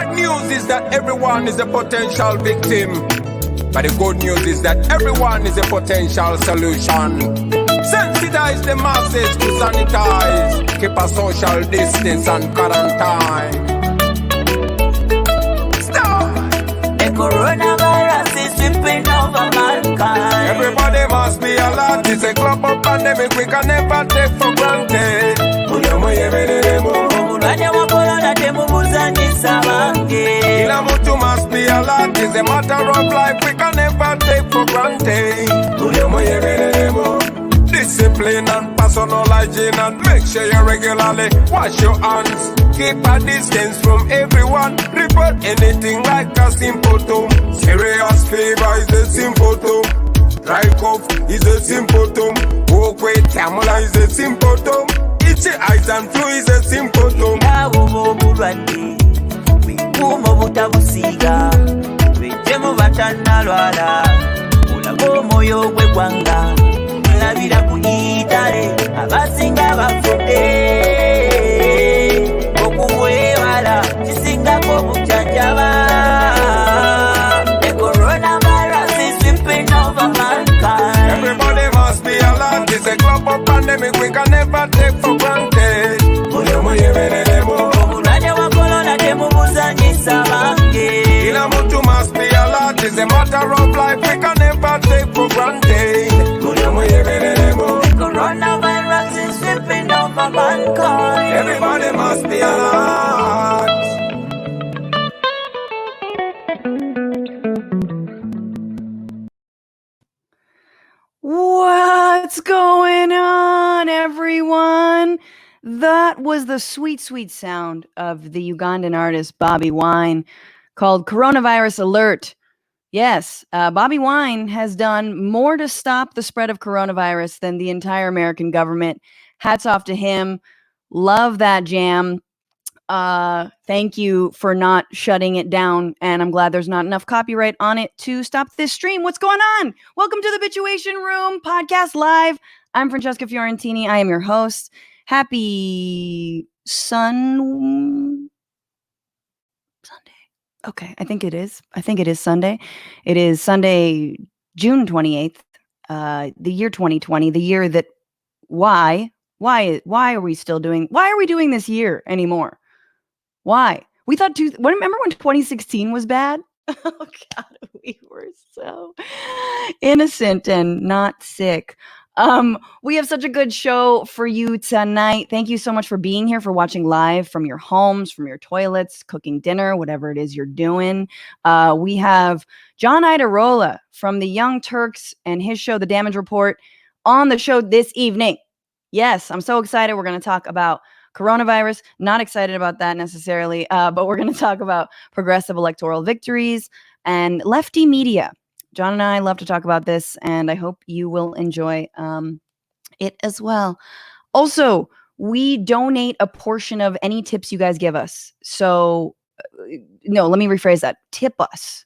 bad news is that everyone is a potential victim. But the good news is that everyone is a potential solution. Sensitize the masses to sanitize. Keep a social distance and quarantine. Stop! The coronavirus is sweeping over mankind. Everybody must be alert. It's a global pandemic we can never take for granted. Omulwadde wa corona temubuzanyisa bange. Kila mtu must be alert. It's a matter of life we can never take for granted. Discipline and personal hygiene, and make sure you regularly wash your hands. Keep a distance from everyone. Report anything like a symptom. Serious fever is a symptom. Dry cough is a symptom. Walk with tamula is a symptom. Itchy eyes and flu is a symptom. Nawo obulwadde bwekuuma obutabusiiga lwejjemu batannalwala olaga omwoyo gw'eggwanga labira ku Itale abasinga bafudde okuwebala kisingako obujjanjaba. The coronavirus is sweeping over mankind. Everybody must be alert. It's a global pandemic we can never take for granted. Omulwadde wa corona temubuzanyisa bange. Kila mtu must be alert. It's a matter of life we can never take for granted. The coronavirus is sweeping over mankind. Everybody must be alert. What's going on, everyone? That was the sweet, sweet sound of the Ugandan artist Bobby Wine called Coronavirus Alert. Yes, Bobby Wine has done more to stop the spread of coronavirus than the entire American government. Hats off to him. Love that jam. Thank you for not shutting it down, and I'm glad there's not enough copyright on it to stop this stream. What's going on? Welcome to the Bitchuation Room podcast live. I'm Francesca Fiorentini. I am your host. Happy Sunday. Okay, I think it is Sunday. It is Sunday, June 28th, the year 2020, the year that why are we doing this year anymore? Why? We thought, remember when 2016 was bad? Oh God, we were so innocent and not sick. We have such a good show for you tonight. Thank you so much for being here, for watching live from your homes, from your toilets, cooking dinner, whatever it is you're doing. We have John Iadarola from the Young Turks and his show, The Damage Report, on the show this evening. Yes, I'm so excited. We're going to talk about coronavirus. Not excited about that necessarily, but we're going to talk about progressive electoral victories and lefty media. John and I love to talk about this, and I hope you will enjoy it as well. Also, we donate a portion of any tips you guys give us. So, no, let me rephrase that. Tip us.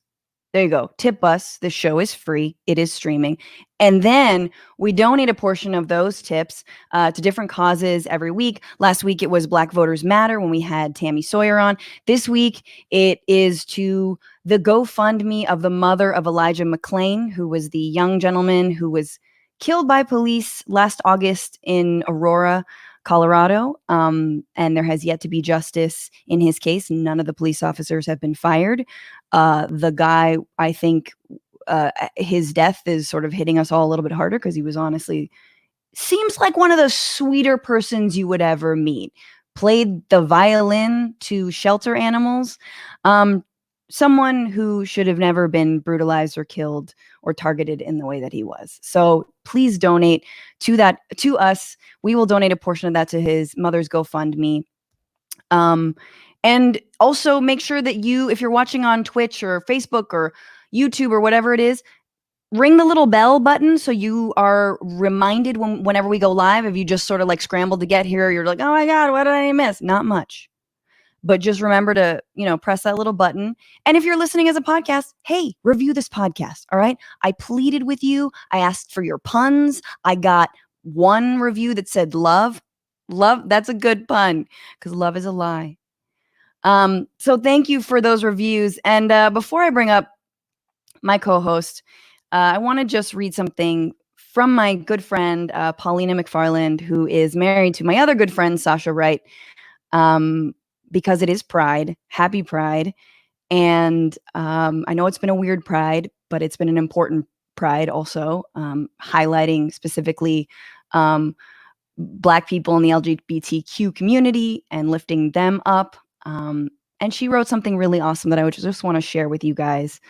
There you go. Tip us. This show is free. It is streaming. And then we donate a portion of those tips to different causes every week. Last week, it was Black Voters Matter when we had Tammy Sawyer on. This week, it is to the GoFundMe of the mother of Elijah McClain, who was the young gentleman who was killed by police last August in Aurora, Colorado. And there has yet to be justice in his case. None of the police officers have been fired. The guy, I think, his death is sort of hitting us all a little bit harder because he was honestly, seems like one of the sweeter persons you would ever meet. Played the violin to shelter animals. Someone who should have never been brutalized or killed or targeted in the way that he was. So please donate to that, to us. We will donate a portion of that to his mother's GoFundMe. And also make sure that you, if you're watching on Twitch or Facebook or YouTube or whatever it is, ring the little bell button so you are reminded whenever we go live. If you just sort of like scrambled to get here, you're like, oh my God, what did I miss? Not much. But just remember to, press that little button. And if you're listening as a podcast, hey, review this podcast. All right. I pleaded with you. I asked for your puns. I got one review that said love. Love. That's a good pun because love is a lie. So thank you for those reviews. And before I bring up my co-host, I want to just read something from my good friend, Paulina McFarland, who is married to my other good friend, Sasha Wright, because it is Pride. Happy Pride. And I know it's been a weird Pride, but it's been an important Pride also, highlighting specifically Black people in the LGBTQ community and lifting them up. And she wrote something really awesome that I would just want to share with you guys.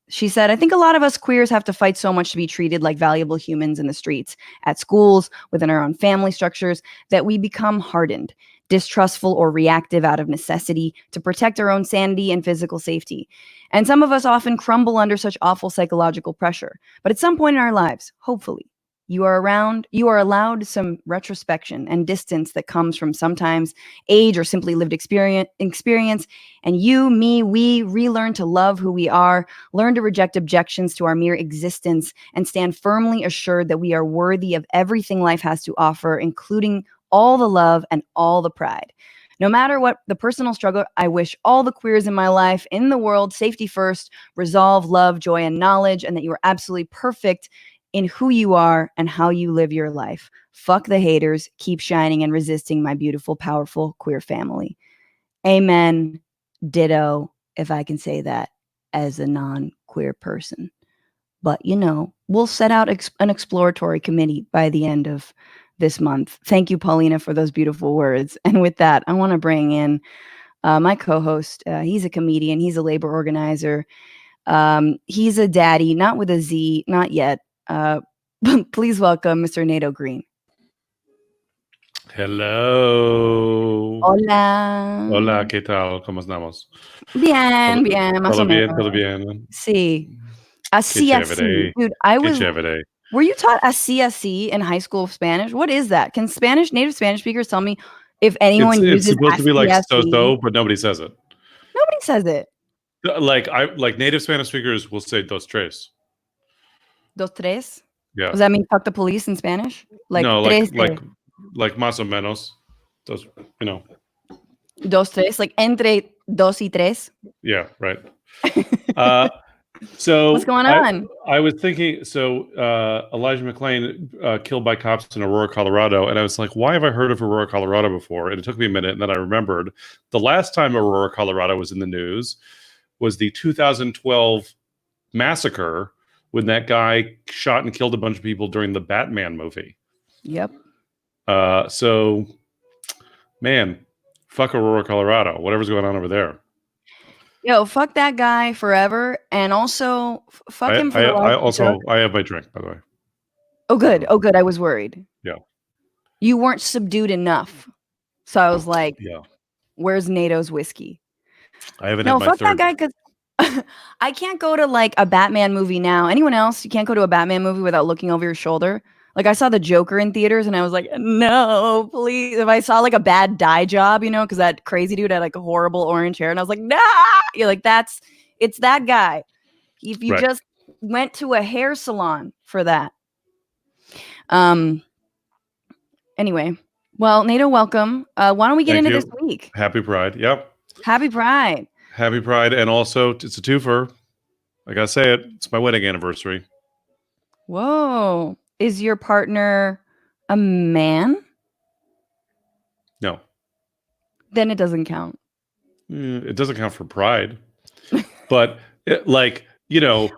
She said, I think a lot of us queers have to fight so much to be treated like valuable humans in the streets, at schools, within our own family structures, that we become hardened, distrustful, or reactive out of necessity to protect our own sanity and physical safety. And some of us often crumble under such awful psychological pressure. But at some point in our lives, hopefully, you are allowed some retrospection and distance that comes from sometimes age or simply lived experience. And you, me, we relearn to love who we are, learn to reject objections to our mere existence, and stand firmly assured that we are worthy of everything life has to offer, including all the love and all the pride. No matter what the personal struggle, I wish all the queers in my life, in the world, safety first, resolve, love, joy, and knowledge, and that you are absolutely perfect in who you are and how you live your life. Fuck the haters. Keep shining and resisting, my beautiful, powerful queer family. Amen. Ditto, if I can say that as a non-queer person. But, we'll set out an exploratory committee by the end of this month. Thank you, Paulina, for those beautiful words. And with that, I want to bring in my co-host. He's a comedian. He's a labor organizer. He's a daddy, not with a Z, not yet. Please welcome Mr. Nato Green. Hello. Hola. Hola, ¿qué tal? ¿Cómo estamos? Bien, más o menos. Todo bien. Sí. Así, así. Dude, Chévere. Were you taught así in high school of Spanish? What is that? Can native Spanish speakers tell me if anyone uses it's supposed to be like así? so, but nobody says it. Nobody says it. Like native Spanish speakers will say dos tres. Dos tres? Yeah. Does that mean fuck the police in Spanish? Like más o menos. Dos, Dos tres, like entre dos y tres. Yeah, right. So what's going on? I was thinking, Elijah McClain killed by cops in Aurora, Colorado, and I was like, why have I heard of Aurora, Colorado before? And it took me a minute, and then I remembered the last time Aurora, Colorado was in the news was the 2012 massacre when that guy shot and killed a bunch of people during the Batman movie. Yep. So, man, fuck Aurora, Colorado. Whatever's going on over there. Yo, fuck that guy forever, and also fuck him for the life. I have my drink, by the way. Oh, good. I was worried. Yeah. You weren't subdued enough, so I was like, yeah. Where's NATO's whiskey? I haven't had my fuck third. that guy, because I can't go to like a Batman movie now. Anyone else? You can't go to a Batman movie without looking over your shoulder. Like I saw the Joker in theaters and I was like, no, please. If I saw like a bad dye job, because that crazy dude had like a horrible orange hair and I was like, nah, you're like, it's that guy. If you just went to a hair salon for that. Anyway, well, Nato, welcome. Why don't we get into this week? Happy Pride. Yep. Happy Pride. Happy Pride. And also it's a twofer. I gotta say it. It's my wedding anniversary. Whoa. Is your partner a man? No. Then it doesn't count. It doesn't count for Pride. But But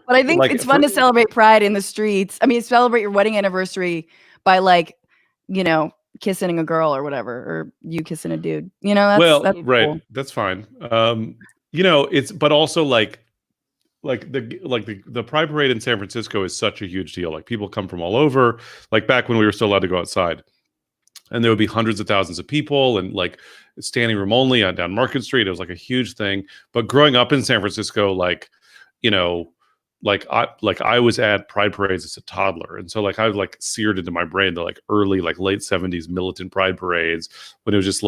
I think it's fun to celebrate Pride in the streets. I mean, celebrate your wedding anniversary by kissing a girl or whatever, or you kissing a dude. That's right. Cool. That's fine. It's but also the Pride Parade in San Francisco is such a huge deal. Like people come from all over, like back when we were still allowed to go outside, and there would be hundreds of thousands of people and like standing room only on down Market Street. It was like a huge thing. But growing up in San Francisco, I was at Pride parades as a toddler. And so I was seared into my brain the early, late 70s militant Pride parades when it was just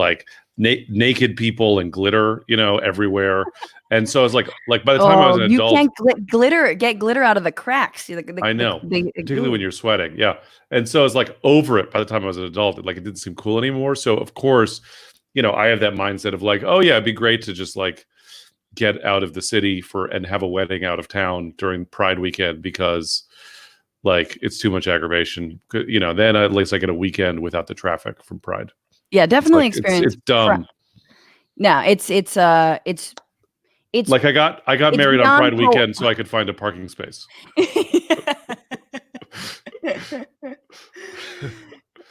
naked people and glitter, everywhere. And so it's by the time I was an adult, you can't get glitter out of the cracks. I know, particularly when you're sweating. Yeah. And so it's over it by the time I was an adult. It didn't seem cool anymore. So of course, I have that mindset of like, oh yeah, it'd be great to just like get out of the city and have a wedding out of town during Pride weekend because like it's too much aggravation. Then at least I get a weekend without the traffic from Pride. Yeah, definitely It's experience. it's dumb. No, it's Like I got married on Pride weekend so I could find a parking space.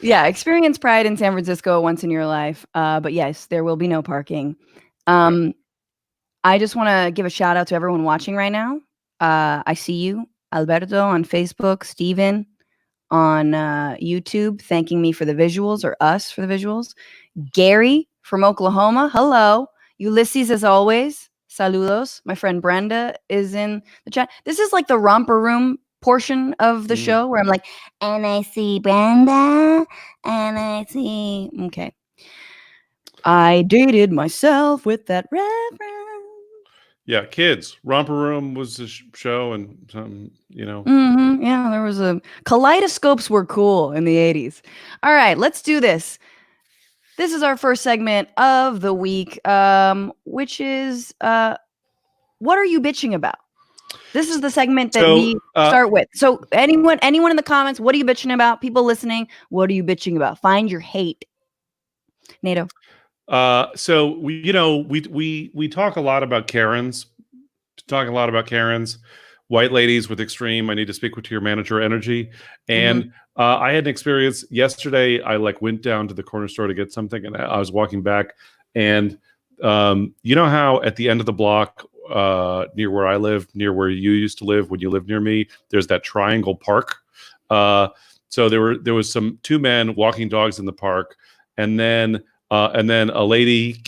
Yeah, experience Pride in San Francisco once in your life. But yes, there will be no parking. I just want to give a shout out to everyone watching right now. I see you, Alberto on Facebook, Steven on YouTube, thanking me for the visuals, or us for the visuals. Gary from Oklahoma, hello. Ulysses, as always, saludos. My friend Brenda is in the chat. This is like the romper room portion of the show where I'm like, and I see Brenda, and I see. Okay. I dated myself with that reference. Yeah, kids. Romper Room was a show, and something, Yeah, there was kaleidoscopes were cool in the 80s. All right, let's do this. This is our first segment of the week, which is what are you bitching about? This is the segment that we start with. So anyone in the comments, what are you bitching about? People listening, what are you bitching about? Find your hate. Nato. So we talk a lot about Karens. White ladies with extreme, I need to speak with your manager energy. And I had an experience yesterday. I went down to the corner store to get something, and I was walking back, and you know how at the end of the block near where I live, near where you used to live when you lived near me, there's that triangle park. So there was two men walking dogs in the park, and then a lady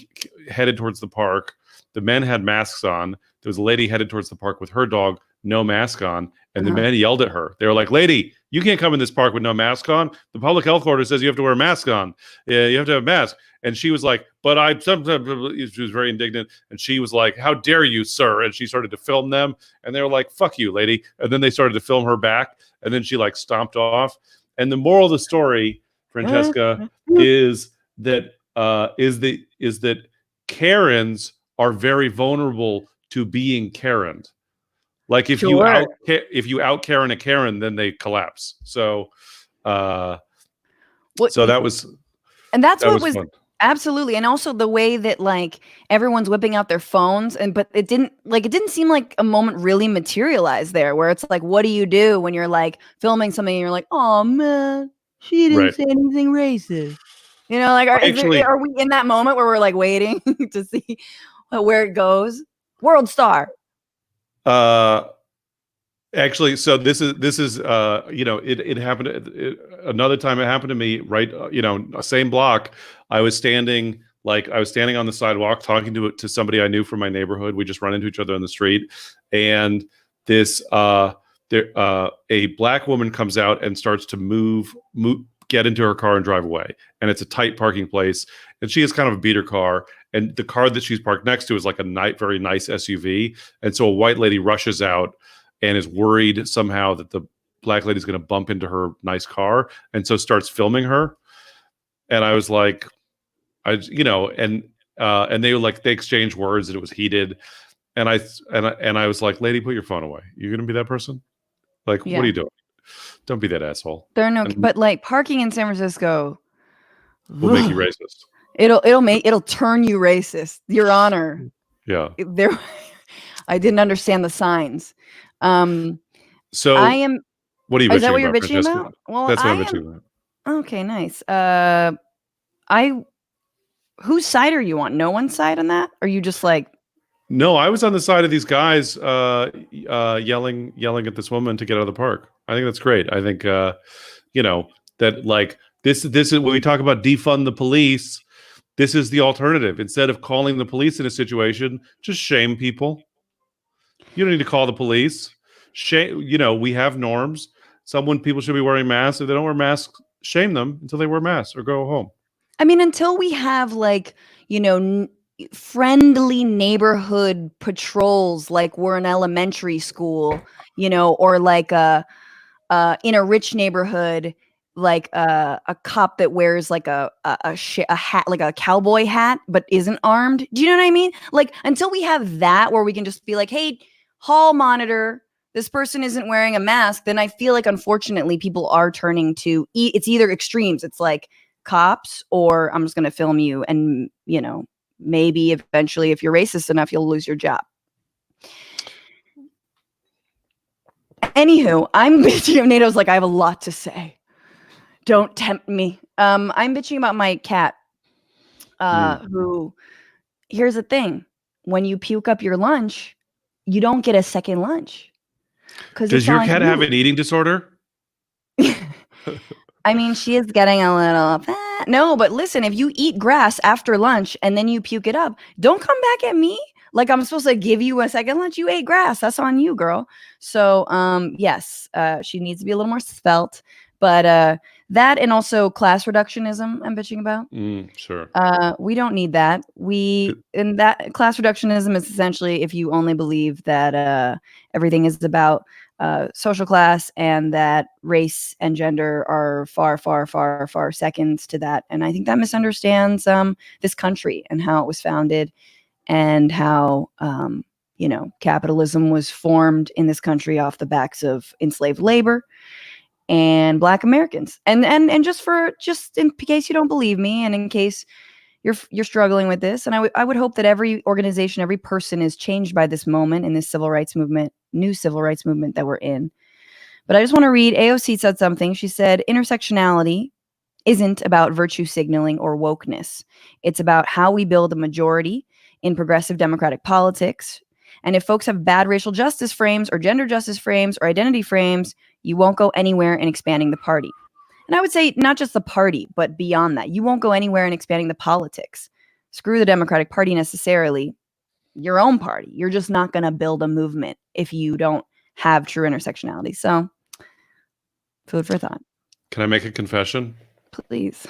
headed towards the park. The men had masks on. There was a lady headed towards the park with her dog, no mask on, and the men yelled at her. They were like, "Lady, you can't come in this park with no mask on. The public health order says you have to wear a mask on. Yeah, you have to have a mask." And she was like, "But I sometimes." She was very indignant, and she was like, "How dare you, sir?" And she started to film them, and they were like, "Fuck you, lady." And then they started to film her back, and then she stomped off. And the moral of the story, Francesca, is that Karens are very vulnerable to being Karened. Like if you out Karen a Karen, then they collapse. So that was, and that's what was fun. Absolutely. And also the way that everyone's whipping out their phones, but it didn't seem like a moment really materialized there, where it's like, what do you do when you're filming something and you're like, oh man, she didn't say anything racist. Are we in that moment where we're waiting to see where it goes? World star. Actually, so this is it happened another time. It happened to me, right? Same block. I was standing on the sidewalk talking to somebody I knew from my neighborhood. We just run into each other on the street, and this a black woman comes out and starts to get into her car and drive away. And it's a tight parking place, and she has kind of a beater car, and the car that she's parked next to is like a very nice SUV. And so a white lady rushes out and is worried somehow that the black lady's going to bump into her nice car, and so starts filming her. And I was like, and they exchanged words, and it was heated. And I was like, lady, put your phone away. You're going to be that person? What are you doing? Don't be that asshole. But parking in San Francisco will make you racist. It'll turn you racist, Your Honor. Yeah. I didn't understand the signs. So I am. What are you? Is that what you're bitching about? Well, that's what I'm bitching about. Okay, nice. Whose side are you on? No one's side on that? Or are you just No, I was on the side of these guys yelling at this woman to get out of the park. I think that's great. I think that this is when we talk about defund the police. This is the alternative. Instead of calling the police in a situation, just shame people. You don't need to call the police. Shame. We have norms. People should be wearing masks. If they don't wear masks, shame them until they wear masks or go home. I mean, until we have friendly neighborhood patrols, like we're in elementary school, or in a rich neighborhood, like a cop that wears like a hat, like a cowboy hat, but isn't armed. Do you know what I mean? Like until we have that, where we can just be like, hey, hall monitor, this person isn't wearing a mask, then I feel like unfortunately people are turning to it's either extremes. It's like cops, or I'm just going to film you, and maybe eventually if you're racist enough, you'll lose your job. Anywho, I'm bitching. Nato's like, I have a lot to say. Don't tempt me. I'm bitching about my cat. Who? Here's the thing: when you puke up your lunch, you don't get a second lunch. Does your cat have an eating disorder? I mean, she is getting a little fat. No, but listen, if you eat grass after lunch and then you puke it up, don't come back at me like I'm supposed to give you a second lunch. You ate grass. That's on you, girl. So, yes, she needs to be a little more svelte. But that, and also class reductionism I'm bitching about. Sure. We don't need that. And that class reductionism is essentially if you only believe that everything is about social class, and that race and gender are far, far, far, far seconds to that. And I think that misunderstands this country and how it was founded, and how capitalism was formed in this country off the backs of enslaved labor and Black Americans. And just in case you don't believe me, and in case you're struggling with this, and I would hope that every organization, every person is changed by this moment in this civil rights movement, new civil rights movement that we're in. But I just want to read, AOC said something. She said, intersectionality isn't about virtue signaling or wokeness. It's about how we build a majority in progressive democratic politics. And if folks have bad racial justice frames or gender justice frames or identity frames, you won't go anywhere in expanding the party. And I would say not just the party, but beyond that. You won't go anywhere in expanding the politics. Screw the Democratic Party necessarily. Your own party. You're just not going to build a movement if you don't have true intersectionality. So, food for thought. Can I make a confession? Please.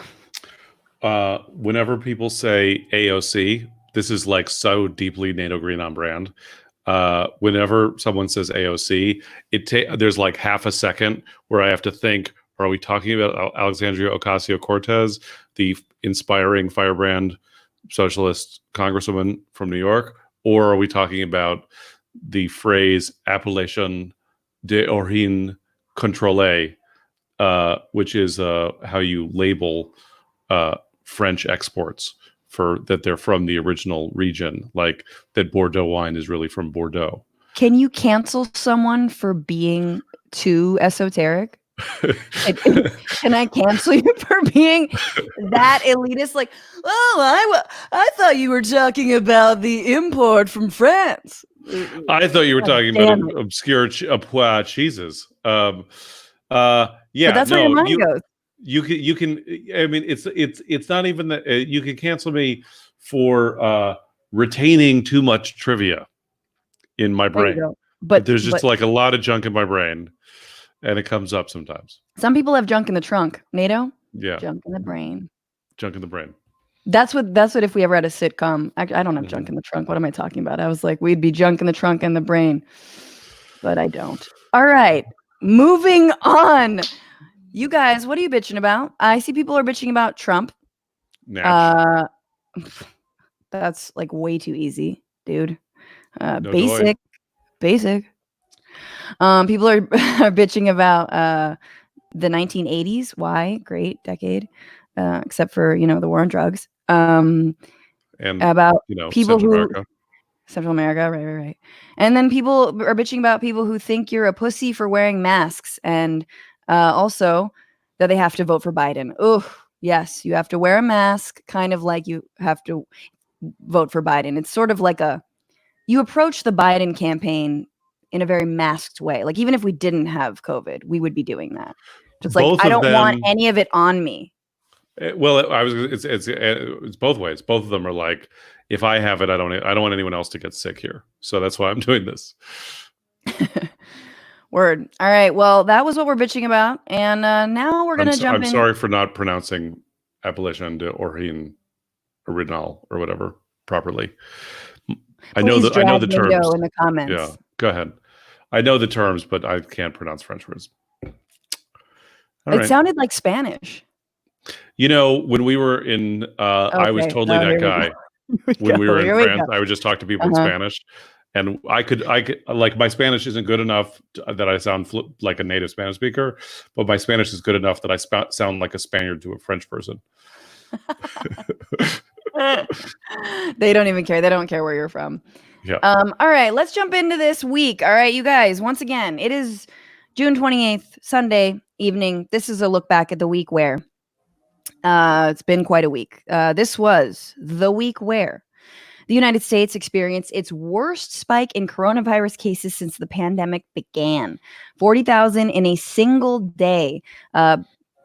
Whenever people say AOC, this is like so deeply NATO Green on brand. Whenever someone says AOC, there's like half a second where I have to think, are we talking about Alexandria Ocasio-Cortez, the inspiring firebrand socialist congresswoman from New York? Or are we talking about the phrase appellation d'origine contrôlée, which is how you label French exports for that they're from the original region, like that Bordeaux wine is really from Bordeaux. Can you cancel someone for being too esoteric? Can I cancel you for being that elitist? Like, oh, I thought you were talking about the import from France. I thought you were talking about obscure cheeses. Yeah, but that's where your mind goes. You can. I mean, it's not even that you can cancel me for retaining too much trivia in my brain. But there's just like a lot of junk in my brain. And it comes up sometimes. Some people have junk in the trunk. NATO? Yeah. Junk in the brain. Junk in the brain. That's what if we ever had a sitcom. I don't have junk in the trunk. What am I talking about? I was like, we'd be junk in the trunk and the brain. But I don't. All right. Moving on. You guys, what are you bitching about? I see people are bitching about Trump. That's like way too easy, dude. Basic. People are bitching about the 1980s. Why? Great decade, except for the war on drugs. And about people Central America, right. And then people are bitching about people who think you're a pussy for wearing masks, and also that they have to vote for Biden. Oh, yes, you have to wear a mask, kind of like you have to vote for Biden. It's sort of like you approach the Biden campaign in a very masked way. Like, even if we didn't have COVID, we would be doing that. Just like, I don't want any of it on me. Well, it's both ways. Both of them are like, if I have it, I don't want anyone else to get sick here. So that's why I'm doing this. Word. All right. Well, that was what we're bitching about. And now we're going to jump in. I'm sorry for not pronouncing appellation d'origine original or whatever properly. I know the terms in the comments. Yeah, go ahead. I know the terms, but I can't pronounce French words. All It right. sounded like Spanish. You know, when we were in, I was Okay. totally Oh, that here we guy. go. When we were in Here we France, go. I would just talk to people in Uh-huh. Spanish, and I could like my Spanish isn't good enough that I sound like a native Spanish speaker, but my Spanish is good enough that I sound like a Spaniard to a French person. They don't even care. They don't care where you're from. Yeah. All right, let's jump into this week. All right, you guys, once again, it is June 28th, Sunday evening. This is a look back at the week where it's been quite a week. This was the week where the United States experienced its worst spike in coronavirus cases since the pandemic began. 40,000 in a single day.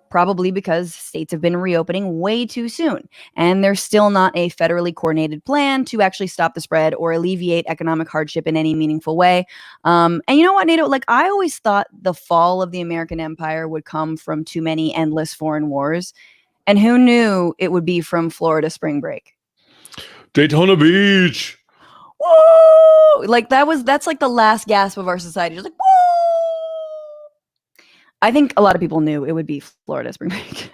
Probably because states have been reopening way too soon. And there's still not a federally coordinated plan to actually stop the spread or alleviate economic hardship in any meaningful way. And you know what, Nato? Like, I always thought the fall of the American empire would come from too many endless foreign wars. And who knew it would be from Florida spring break? Daytona Beach. Woo! Like, that's like the last gasp of our society. Just like, woo! I think a lot of people knew it would be Florida spring break.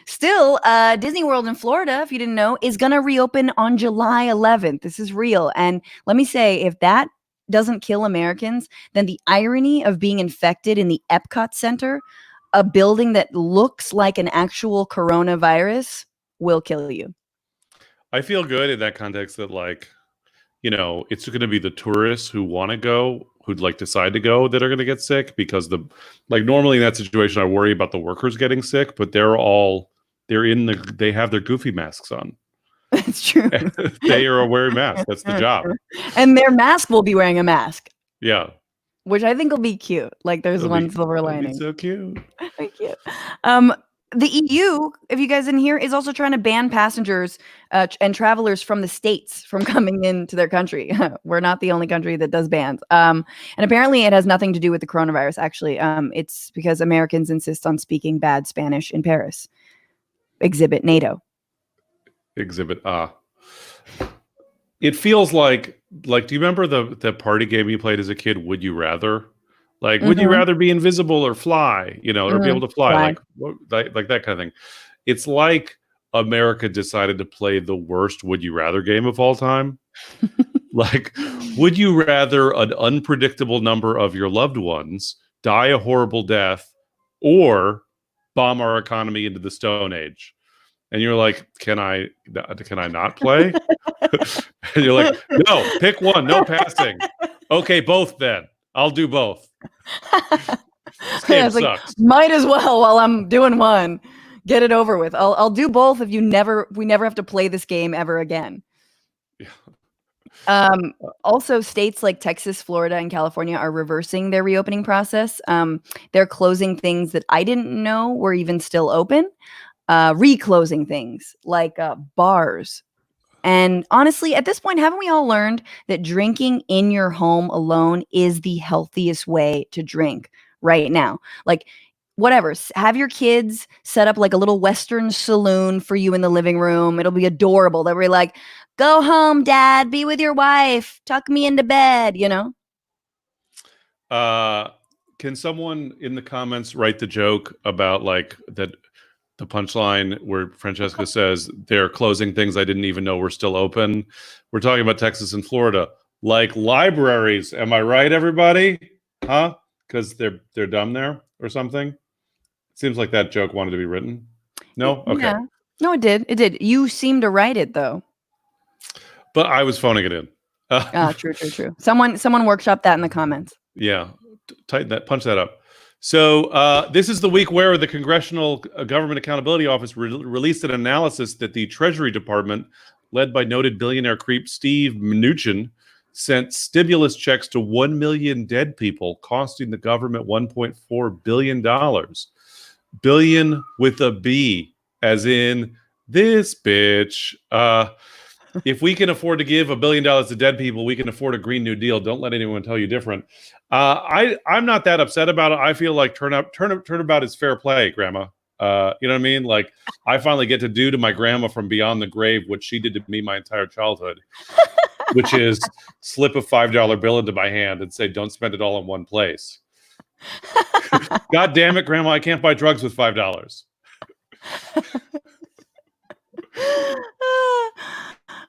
Still, Disney World in Florida, if you didn't know, is going to reopen on July 11th. This is real. And let me say, if that doesn't kill Americans, then the irony of being infected in the Epcot Center, a building that looks like an actual coronavirus, will kill you. I feel good in that context that, like, you know, it's going to be the tourists who want to go, who'd like decide to go, that are going to get sick, because normally in that situation I worry about the workers getting sick, but they have their goofy masks on. That's true. They are wearing masks. That's the job. And their mask will be wearing a mask. Yeah. Which I think will be cute. Like, there's one silver lining. So cute. Thank you. The EU, if you guys didn't hear, is also trying to ban passengers and travelers from the States from coming into their country. We're not the only country that does bans. And apparently it has nothing to do with the coronavirus, actually. It's because Americans insist on speaking bad Spanish in Paris. Exhibit NATO. Exhibit A. It feels like, do you remember the party game you played as a kid, Would You Rather? Like, would you rather be invisible or fly, or be able to fly? Like that kind of thing. It's like America decided to play the worst Would You Rather game of all time. Like, would you rather an unpredictable number of your loved ones die a horrible death or bomb our economy into the Stone Age? And you're like, can I not play? And you're like, no, pick one, no passing. Okay, both then. I'll do both. This game sucks. Like, might as well while I'm doing one. Get it over with. I'll do both if we never have to play this game ever again. Yeah. Also, states like Texas, Florida, and California are reversing their reopening process. They're closing things that I didn't know were even still open. Reclosing things like bars. And honestly, at this point, haven't we all learned that drinking in your home alone is the healthiest way to drink right now? Like, whatever, have your kids set up like a little Western saloon for you in the living room. It'll be adorable. They'll be like, go home, Dad, be with your wife, tuck me into bed, Can someone in the comments write the joke about like that? The punchline where Francesca says they're closing things I didn't even know were still open. We're talking about Texas and Florida, like libraries. Am I right, everybody? Huh? Because they're dumb there or something. Seems like that joke wanted to be written. No? Okay. Yeah. No, it did. It did. You seem to write it though. But I was phoning it in. True. Someone workshopped that in the comments. Yeah. Tighten that. Punch that up. So this is the week where the Congressional Government Accountability Office released an analysis that the Treasury Department, led by noted billionaire creep Steve Mnuchin, sent stimulus checks to 1 million dead people, costing the government $1.4 billion. Billion with a B, as in this bitch. If we can afford to give $1 billion to dead people, we can afford a Green New Deal. Don't let anyone tell you different. I'm not that upset about it. I feel like turnabout is fair play, Grandma. You know what I mean? Like, I finally get to do to my grandma from beyond the grave what she did to me my entire childhood, which is slip a $5 bill into my hand and say, don't spend it all in one place. God damn it, Grandma! I can't buy drugs with $5.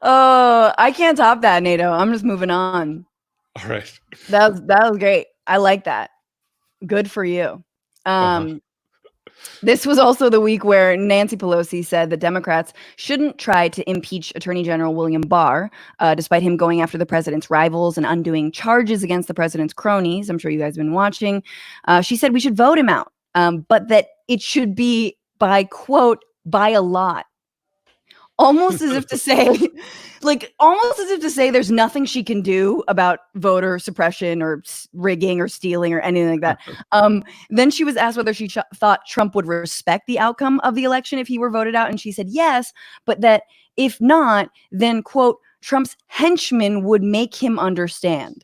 Oh, I can't top that, Nato. I'm just moving on. All right. That was great. I like that. Good for you. This was also the week where Nancy Pelosi said that Democrats shouldn't try to impeach Attorney General William Barr, despite him going after the president's rivals and undoing charges against the president's cronies. I'm sure you guys have been watching. She said we should vote him out, but that it should be by, quote, by a lot. Almost as if to say, there's nothing she can do about voter suppression or rigging or stealing or anything like that. Then she was asked whether she thought Trump would respect the outcome of the election if he were voted out. And she said yes, but that if not, then, quote, Trump's henchmen would make him understand,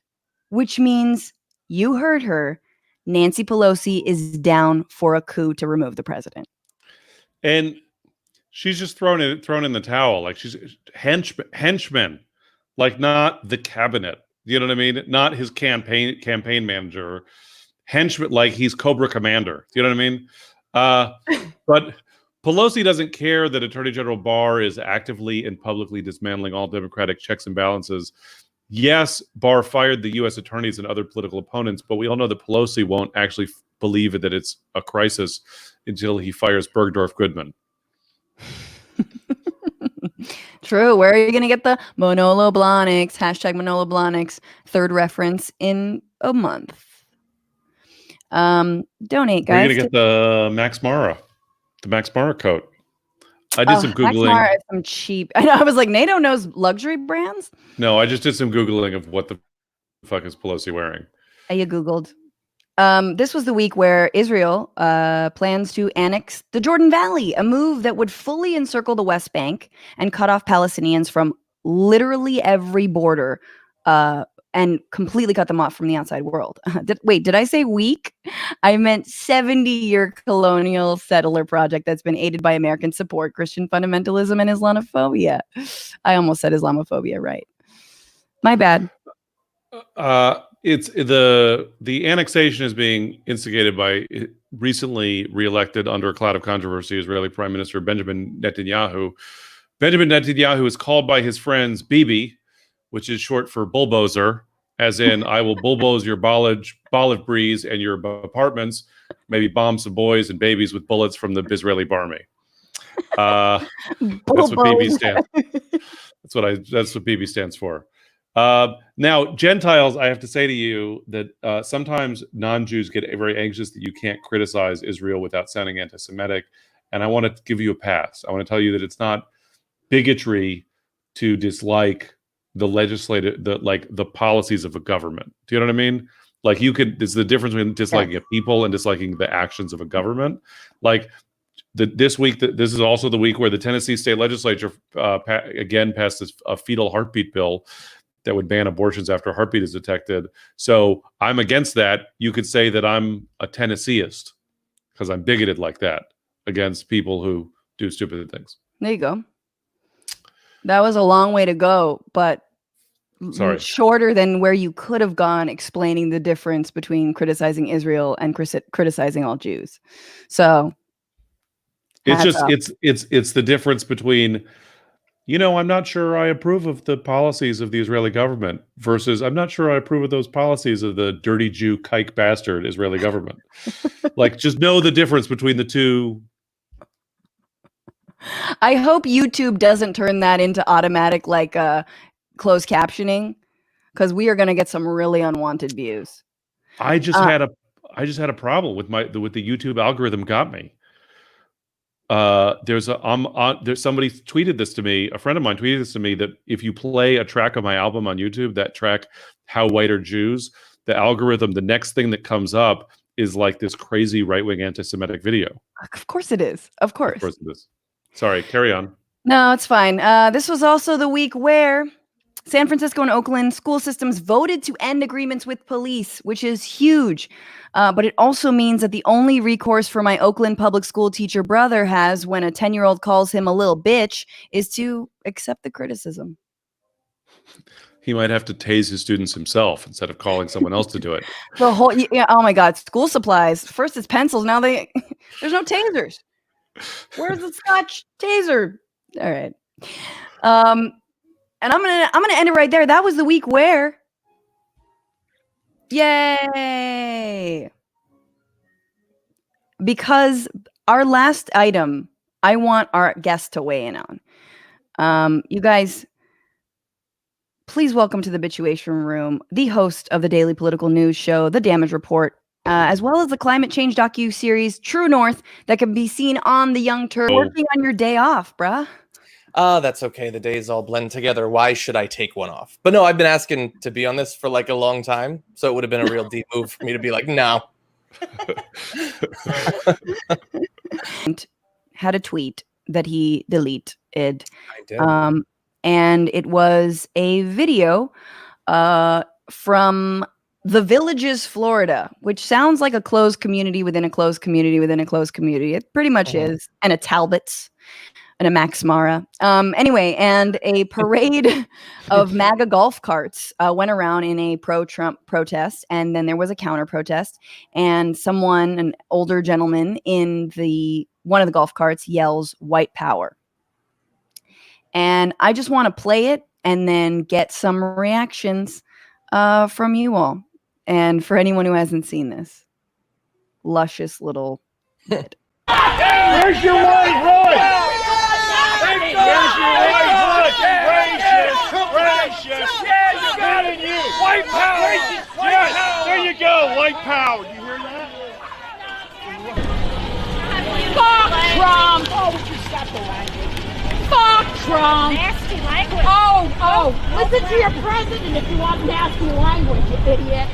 which means, you heard her, Nancy Pelosi is down for a coup to remove the president. And she's just thrown in the towel. Like, she's henchmen, like not the cabinet. You know what I mean? Not his campaign manager. Henchman, like he's Cobra Commander. You know what I mean? But Pelosi doesn't care that Attorney General Barr is actively and publicly dismantling all Democratic checks and balances. Yes, Barr fired the U.S. attorneys and other political opponents, but we all know that Pelosi won't actually believe that it's a crisis until he fires Bergdorf Goodman. True. Where are you going to get the Manolo Blahniks, hashtag Manolo Blahniks, third reference in a month? Donate, guys. You're going to get the Max Mara coat. I did some Googling. Max Mara is some cheap. I was like, NATO knows luxury brands? No, I just did some Googling of what the fuck is Pelosi wearing. You Googled. This was the week where Israel plans to annex the Jordan Valley, a move that would fully encircle the West Bank and cut off Palestinians from literally every border and completely cut them off from the outside world. Did I say week? I meant 70-year colonial settler project that's been aided by American support, Christian fundamentalism, and Islamophobia. I almost said Islamophobia, right? My bad. It's the annexation is being instigated by recently reelected under a cloud of controversy Israeli Prime Minister Benjamin Netanyahu. Benjamin Netanyahu is called by his friends Bibi, which is short for bulldozer, as in I will bulldoze your Boliv breeze and your apartments, maybe bomb some boys and babies with bullets from the Israeli Barmy. That's what Bibi stands. That's what Bibi stands for. Now, Gentiles, I have to say to you that sometimes non-Jews get very anxious that you can't criticize Israel without sounding anti-Semitic, and I want to give you a pass. I want to tell you that it's not bigotry to dislike the policies of a government. Do you know what I mean? Like, there's the difference between disliking a people and disliking the actions of a government. Like, this is also the week where the Tennessee state legislature again passed a fetal heartbeat bill that would ban abortions after a heartbeat is detected. So I'm against that. You could say that I'm a Tennesseeist because I'm bigoted like that against people who do stupid things. There you go. That was a long way to go, but shorter than where you could have gone explaining the difference between criticizing Israel and criticizing all Jews. So it's the difference between, I'm not sure I approve of the policies of the Israeli government versus I'm not sure I approve of those policies of the dirty Jew kike bastard Israeli government. Like, just know the difference between the two. I hope YouTube doesn't turn that into automatic closed captioning, because we are going to get some really unwanted views. I just had a problem with the YouTube algorithm got me. There's somebody tweeted this to me. A friend of mine tweeted this to me that if you play a track of my album on YouTube, that track, How White Are Jews, the algorithm, the next thing that comes up is like this crazy right-wing anti-Semitic video. Of course it is. Of course it is. Sorry, carry on. No, it's fine. This was also the week where San Francisco and Oakland school systems voted to end agreements with police, which is huge. But it also means that the only recourse for my Oakland public school teacher brother has when a 10-year-old calls him a little bitch is to accept the criticism. He might have to tase his students himself instead of calling someone else to do it. The whole, yeah, oh my God, school supplies. First it's pencils. Now there's no tasers. Where's the Scotch taser? All right. And I'm gonna end it right there. That was the week where. Yay! Because our last item, I want our guest to weigh in on. You guys, please welcome to the Bitchuation Room the host of the daily political news show, The Damage Report, as well as the climate change docu-series True North that can be seen on the Young Turk. Working on your day off, bruh. That's okay. The days all blend together. Why should I take one off? But no, I've been asking to be on this for like a long time, so it would have been a real deep move for me to be like, no. Had a tweet that he deleted. I did. And it was a video from The Villages, Florida, which sounds like a closed community within a closed community within a closed community. It pretty much is. And a Talbot's and a Max Mara. Anyway, and a parade of MAGA golf carts went around in a pro-Trump protest, and then there was a counter protest, and an older gentleman in one of the golf carts yells "White Power." And I just want to play it and then get some reactions from you all. And for anyone who hasn't seen this luscious little bit. There's your white voice! There's your white voice! Gracious! Yeah, you got it! You! White power! Yes! There you go! White power! Do you hear that? Fuck Trump! Oh, would you stop the language? Fuck Trump! Nasty language. Oh! Listen to your president if you want nasty language, you idiot!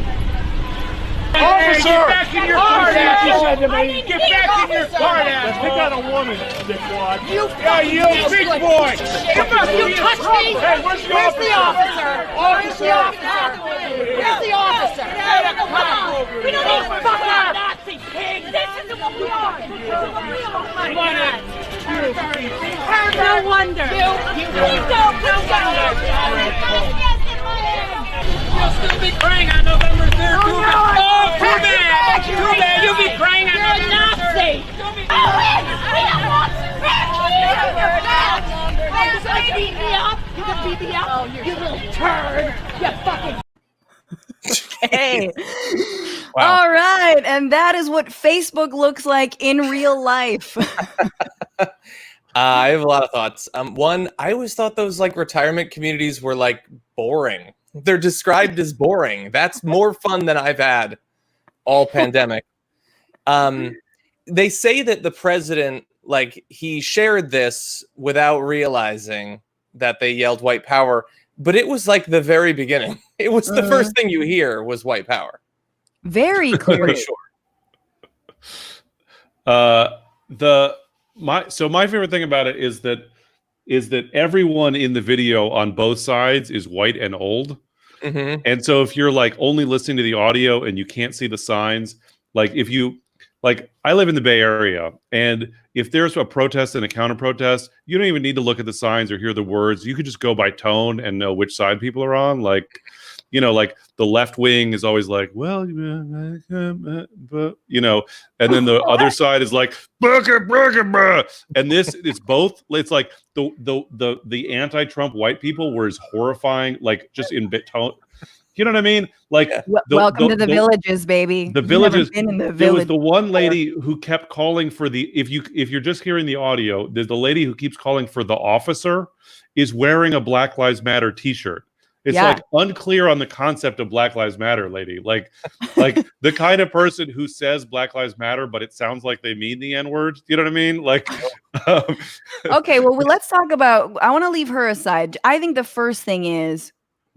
Officer! Get back in your car, Officer! you said to me! I Get need back in your officer! car, Let's pick out a woman, dickwad. You big boy! You touch me! Hey, where's the officer? Where's the officer? Where's the officer? Come on! We don't need fucking Nazi pigs! This is what we are! Oh my God! No wonder! You'll still be crying on November 3rd. Oh, too bad! Too bad! You'll be crying on You're a Nazi! We don't want beat me up! You can beat me up! You little turd! You fucking... Hey. Wow. All right. And that is what Facebook looks like in real life. I have a lot of thoughts. One, I always thought those like retirement communities were like boring. They're described as boring. That's more fun than I've had all pandemic. They say that the president, like, he shared this without realizing that they yelled white power, but it was like the very beginning. It was the first thing you hear was white power. Very clearly. Pretty sure. My favorite thing about it is that everyone in the video on both sides is white and old. Mm-hmm. And so if you're like only listening to the audio and you can't see the signs, like I live in the Bay Area, and if there's a protest and a counter protest, you don't even need to look at the signs or hear the words. You could just go by tone and know which side people are on. Like, you know, like the left wing is always like, well, and then the other side is like, and this it's both. It's like the anti-Trump white people were as horrifying, like just in bit tone. You know what I mean? Like, welcome to the villages, baby. The villages. Been in the There was village. the one lady who kept calling for if you're just hearing the audio, there's the lady who keeps calling for the officer is wearing a Black Lives Matter T-shirt. It's like unclear on the concept of Black Lives Matter, lady. Like the kind of person who says Black Lives Matter, but it sounds like they mean the N-word. You know what I mean? Like, Okay, well, let's talk about. I want to leave her aside. I think the first thing is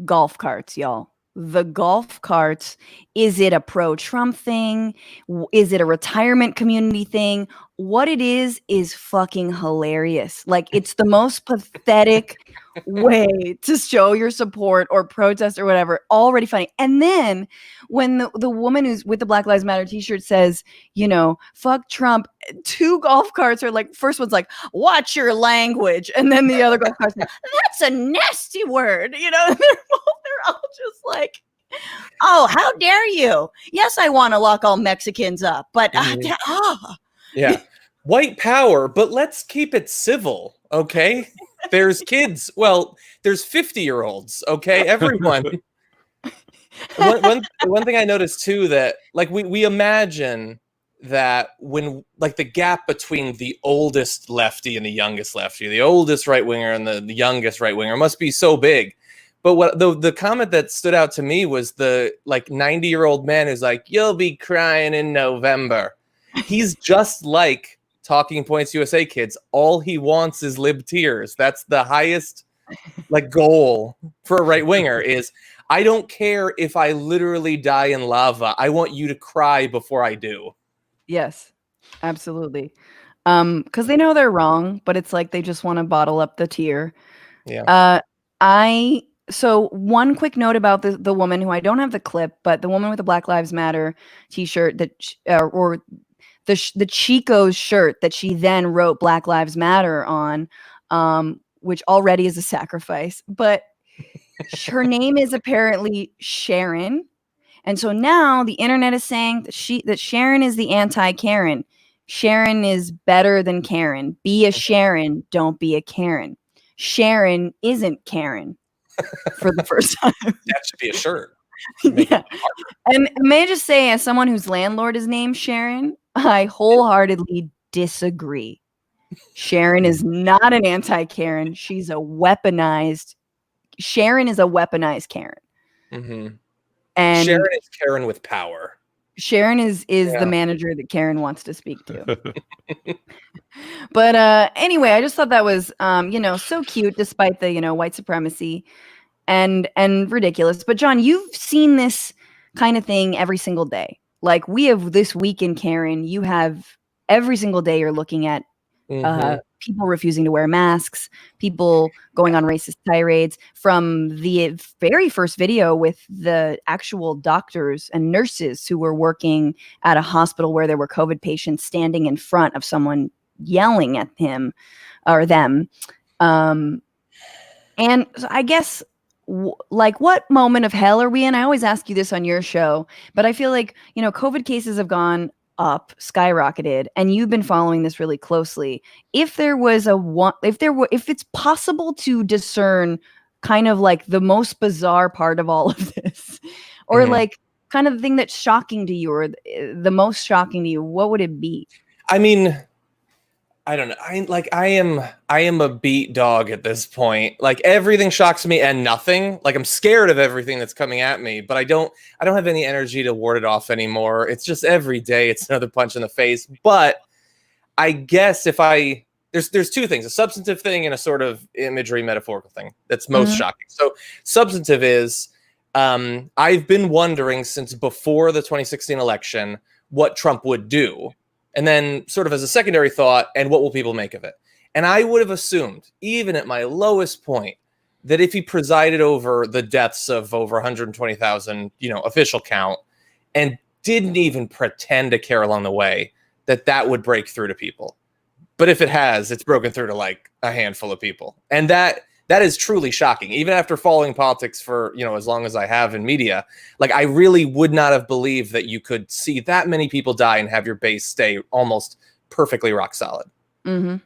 golf carts, y'all. The golf carts. Is it a pro-Trump thing? Is it a retirement community thing? What it is fucking hilarious. Like, it's the most pathetic way to show your support or protest or whatever. Already funny. And then when the woman who's with the Black Lives Matter t-shirt says, you know, fuck Trump, two golf carts are like, first one's like, watch your language. And then the other golf cart's like, that's a nasty word. You know, they're all just like, oh, how dare you? Yes, I want to lock all Mexicans up, but Yeah. White power, but let's keep it civil, okay? There's kids. Well, there's 50-year-olds, okay? Everyone. One thing I noticed too, that like we imagine that when like the gap between the oldest lefty and the youngest lefty, the oldest right winger and the youngest right winger must be so big. But what the comment that stood out to me was the like 90-year-old man who's like, "You'll be crying in November." He's just like Talking Points USA kids. All he wants is lib tears. That's the highest like goal for a right winger is, I don't care if I literally die in lava. I want you to cry before I do. Yes, absolutely. Because they know they're wrong, but it's like they just want to bottle up the tear. Yeah. So one quick note about the woman who I don't have the clip, but the woman with the Black Lives Matter T-shirt or the Chico's shirt that she then wrote Black Lives Matter on, which already is a sacrifice, but her name is apparently Sharon. And so now the internet is saying that Sharon is the anti-Karen. Sharon is better than Karen. Be a Sharon, don't be a Karen. Sharon isn't Karen for the first time. That should be a shirt. Yeah. And may I just say, as someone whose landlord is named Sharon, I wholeheartedly disagree. Sharon is not an anti-Karen. She's a weaponized. Sharon is a weaponized Karen. Mm-hmm. And Sharon is Karen with power. Sharon is the manager that Karen wants to speak to. But anyway, I just thought that was so cute, despite the white supremacy and ridiculous. But John, you've seen this kind of thing every single day. Like we have this week in Karen, you have every single day you're looking at people refusing to wear masks, people going on racist tirades, from the very first video with the actual doctors and nurses who were working at a hospital where there were COVID patients standing in front of someone yelling at him or them. And so I guess like what moment of hell are we in? I always ask you this on your show, but I feel like, COVID cases have gone up, skyrocketed, and you've been following this really closely. If it's possible to discern kind of like the most bizarre part of all of this, or like kind of the thing that's shocking to you, or the most shocking to you, what would it be? I mean, I don't know. I am a beat dog at this point. Like everything shocks me and nothing. Like I'm scared of everything that's coming at me, but I don't have any energy to ward it off anymore. It's just every day it's another punch in the face. But I guess there's two things, a substantive thing and a sort of imagery metaphorical thing that's most shocking. So substantive is I've been wondering since before the 2016 election what Trump would do. And then sort of as a secondary thought, and what will people make of it? And I would have assumed, even at my lowest point, that if he presided over the deaths of over 120,000, official count, and didn't even pretend to care along the way, that would break through to people. But if it has, it's broken through to like a handful of people. And that is truly shocking. Even after following politics for, as long as I have in media, like I really would not have believed that you could see that many people die and have your base stay almost perfectly rock solid. Mm-hmm. And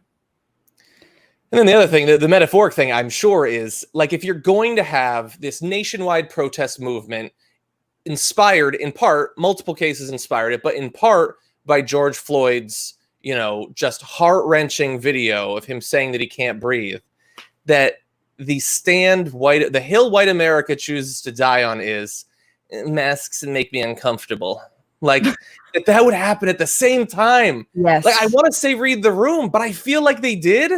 then the other thing, the metaphoric thing, I'm sure, is like if you're going to have this nationwide protest movement inspired in part, multiple cases inspired it, but in part by George Floyd's, just heart-wrenching video of him saying that he can't breathe, that the hill white America chooses to die on is masks and make me uncomfortable. Like that would happen at the same time. Yes. Like I want to say read the room, but I feel like they did.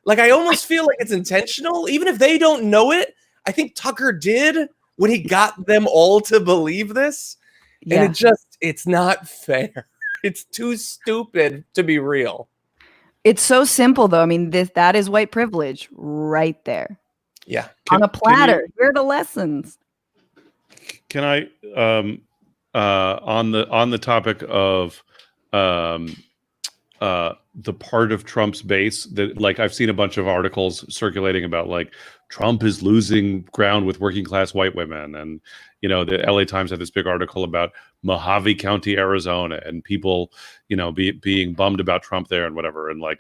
Like I almost feel like it's intentional. Even if they don't know it, I think Tucker did when he got them all to believe this. Yeah. And it's not fair. It's too stupid to be real. It's so simple though. I mean, that is white privilege right there. Yeah. On a platter. Here are the lessons. Can I on the topic of the part of Trump's base that, like, I've seen a bunch of articles circulating about like Trump is losing ground with working class white women. And, you know, the LA Times had this big article about Mojave County, Arizona, and people, you know, being bummed about Trump there and whatever, and like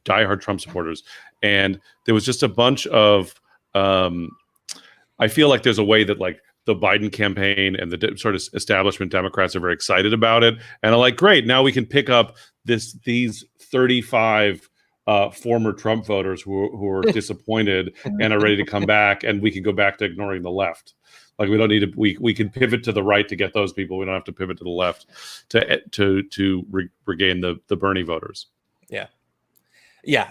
diehard Trump supporters. And there was just a bunch of, I feel like there's a way that like the Biden campaign and the sort of establishment Democrats are very excited about it. And I'm like, great, now we can pick up these 35 former Trump voters who are disappointed and are ready to come back, and we can go back to ignoring the left. Like we don't need to. We can pivot to the right to get those people. We don't have to pivot to the left to regain the Bernie voters. Yeah, yeah.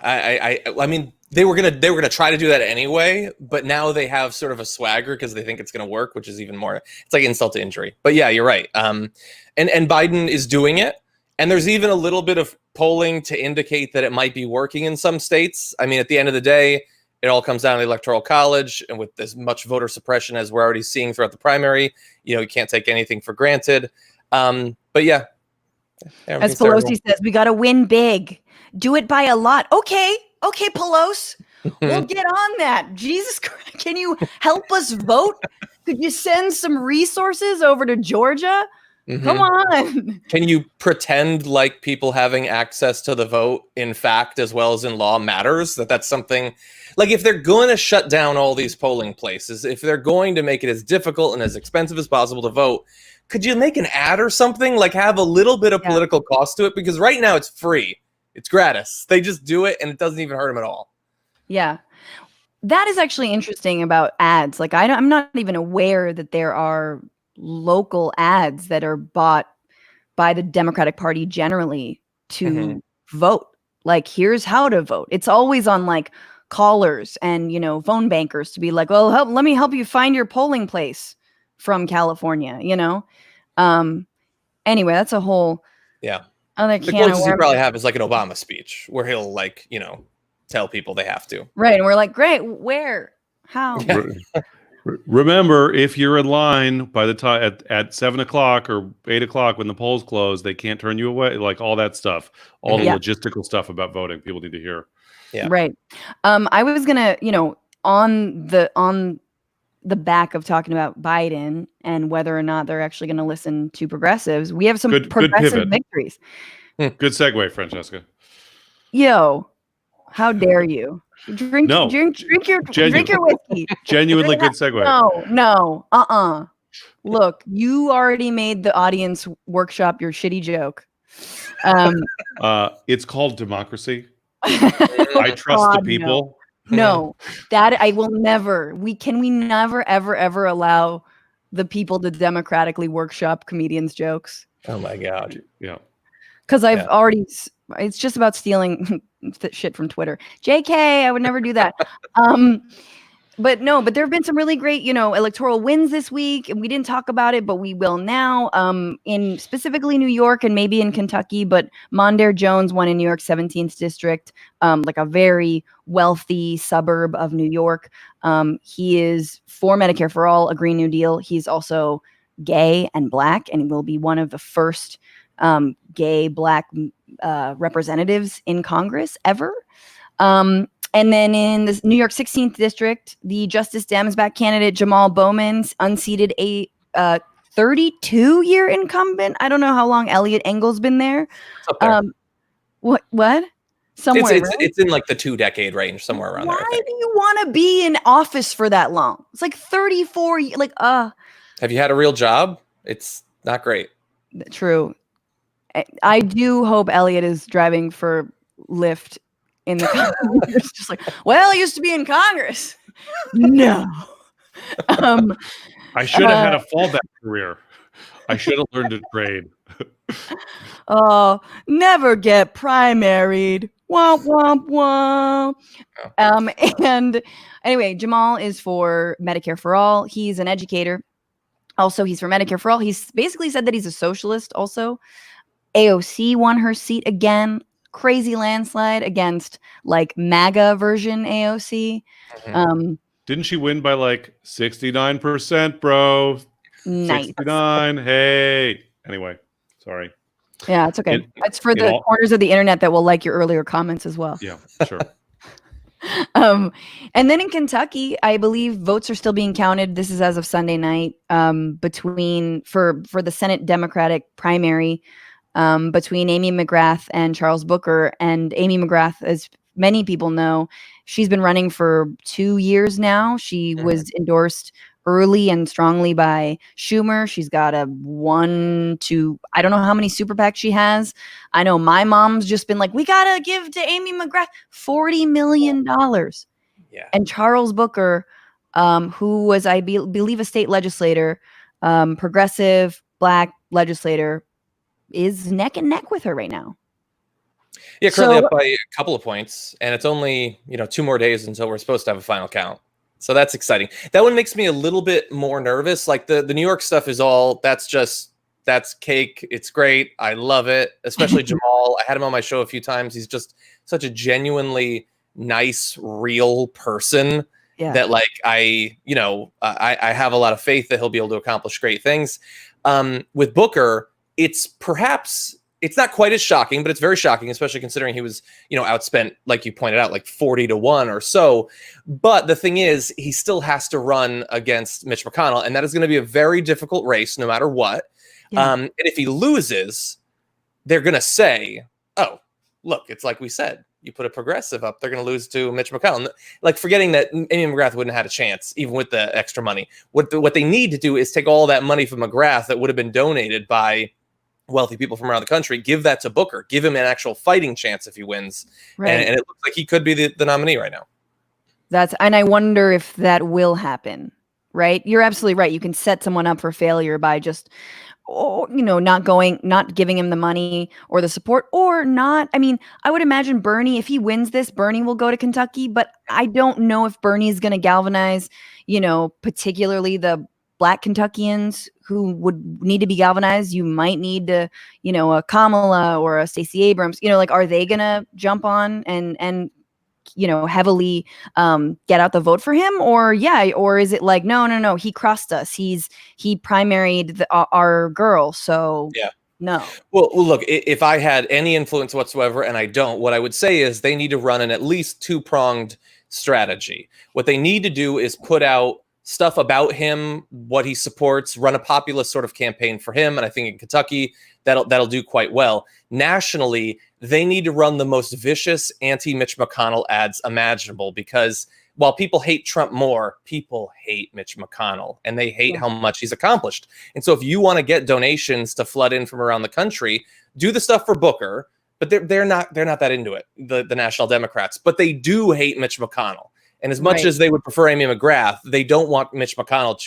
I mean, they were gonna try to do that anyway, but now they have sort of a swagger because they think it's gonna work, which is even more. It's like insult to injury. But yeah, you're right. And Biden is doing it. And there's even a little bit of polling to indicate that it might be working in some states. I mean, at the end of the day, it all comes down to the Electoral College, and with as much voter suppression as we're already seeing throughout the primary, you know, you can't take anything for granted. But yeah. As Pelosi says, we got to win big. Do it by a lot. Okay, Pelosi. We'll get on that. Jesus Christ, can you help us vote? Could you send some resources over to Georgia? Mm-hmm. Come on. Can you pretend like people having access to the vote in fact as well as in law matters? That's something like if they're going to shut down all these polling places, if they're going to make it as difficult and as expensive as possible to vote, could you make an ad or something? Like have a little bit of political cost to it? Because right now it's free. It's gratis. They just do it and it doesn't even hurt them at all. Yeah. That is actually interesting about ads. Like I'm not even aware that there are local ads that are bought by the Democratic Party generally to vote. Like, here's how to vote. It's always on like callers and, you know, phone bankers to be like, well, let me help you find your polling place from California, you know? Anyway, that's a whole other the can of closest you worms. probably have is like an Obama speech where he'll like, you know, tell people they have to. Right. And we're like, great, where? How? Yeah. Remember, if you're in line by the time at 7 o'clock or 8 o'clock when the polls close, they can't turn you away. Like all that stuff, all the logistical stuff about voting, people need to hear. Yeah, right. I was gonna, you know, on the back of talking about Biden and whether or not they're actually going to listen to progressives, we have some progressive victories. Good segue, Francesca. Yo, how dare you? Drink your whiskey. Genuinely good segue. No. Look, you already made the audience workshop your shitty joke. It's called democracy. I trust the people. No, that I will never. We never ever allow the people to democratically workshop comedians' jokes. Oh my God. Yeah. Because I've already. It's just about stealing shit from Twitter. JK, I would never do that. But there have been some really great, you know, electoral wins this week, and we didn't talk about it, but we will now. In specifically New York and maybe in Kentucky, but Mondaire Jones won in New York's 17th district, like a very wealthy suburb of New York. He is for Medicare for All, a Green New Deal. He's also gay and Black, and will be one of the first gay Black representatives in Congress ever. And then in the New York 16th district, the Justice Dems back candidate Jamal Bowman unseated a 32-year incumbent. I don't know how long Elliot Engel's been there. What? Somewhere. It's in like the 2-decade range, somewhere around there. Why do you want to be in office for that long? It's like 34. Have you had a real job? It's not great. True. I do hope Elliot is driving for Lyft in the Congress. Just like, well, I used to be in Congress. No. I should have had a fallback career. I should have learned to trade. Oh, never get primaried. Womp, womp, womp. And anyway, Jamal is for Medicare for All. He's an educator. Also, he's for Medicare for All. He's basically said that he's a socialist also. AOC won her seat again. Crazy landslide against like MAGA version AOC. Didn't she win by like 69%, bro? Nice. 69. Hey. Anyway, sorry. Yeah, it's okay. It's for the corners of the internet that will like your earlier comments as well. Yeah, sure. And then in Kentucky, I believe votes are still being counted. This is as of Sunday night, for the Senate Democratic primary, between Amy Mcgrath and Charles Booker. And Amy Mcgrath, as many people know, she's been running for 2 years now. She was endorsed early and strongly by Schumer. She's got I don't know how many super PACs she has. I know my mom's just been like, we gotta give to Amy Mcgrath $40 million. Yeah. And Charles Booker, who was, I believe, a state legislator, progressive black legislator, is neck and neck with her right now. Yeah, currently up by a couple of points, and it's only 2 more days until we're supposed to have a final count. So that's exciting. That one makes me a little bit more nervous. Like the New York stuff is that's cake. It's great. I love it. Especially Jamal. I had him on my show a few times. He's just such a genuinely nice, real person that I have a lot of faith that he'll be able to accomplish great things. With Booker, it's not quite as shocking, but it's very shocking, especially considering he was, outspent, like you pointed out, like 40-1 or so. But the thing is, he still has to run against Mitch McConnell, and that is going to be a very difficult race no matter what. Yeah. And if he loses, they're going to say, oh, look, it's like we said, you put a progressive up, they're going to lose to Mitch McConnell. Like forgetting that Amy Mcgrath wouldn't have had a chance, even with the extra money. What they need to do is take all that money from Mcgrath that would have been donated by wealthy people from around the country, give that to Booker, give him an actual fighting chance if he wins. Right. And it looks like he could be the nominee right now. And I wonder if that will happen, right? You're absolutely right. You can set someone up for failure by just, not giving him the money or the support or not. I mean, I would imagine Bernie, if he wins this, Bernie will go to Kentucky, but I don't know if Bernie is going to galvanize, particularly the Black Kentuckians who would need to be galvanized. You might need to, a Kamala or a Stacey Abrams, are they going to jump on and heavily get out the vote for him? Or is it like, no, he crossed us. He primaried our girl. So yeah. No. Well, look, if I had any influence whatsoever, and I don't, what I would say is they need to run an at least 2-pronged strategy. What they need to do is put out stuff about him, what he supports, run a populist sort of campaign for him. And I think in Kentucky, that'll do quite well. Nationally, they need to run the most vicious anti-Mitch McConnell ads imaginable, because while people hate Trump more, people hate Mitch McConnell, and they hate how much he's accomplished. And so if you want to get donations to flood in from around the country, do the stuff for Booker, but they're not that into it, the National Democrats, but they do hate Mitch McConnell. And as much as they would prefer Amy Mcgrath, they don't want Mitch McConnell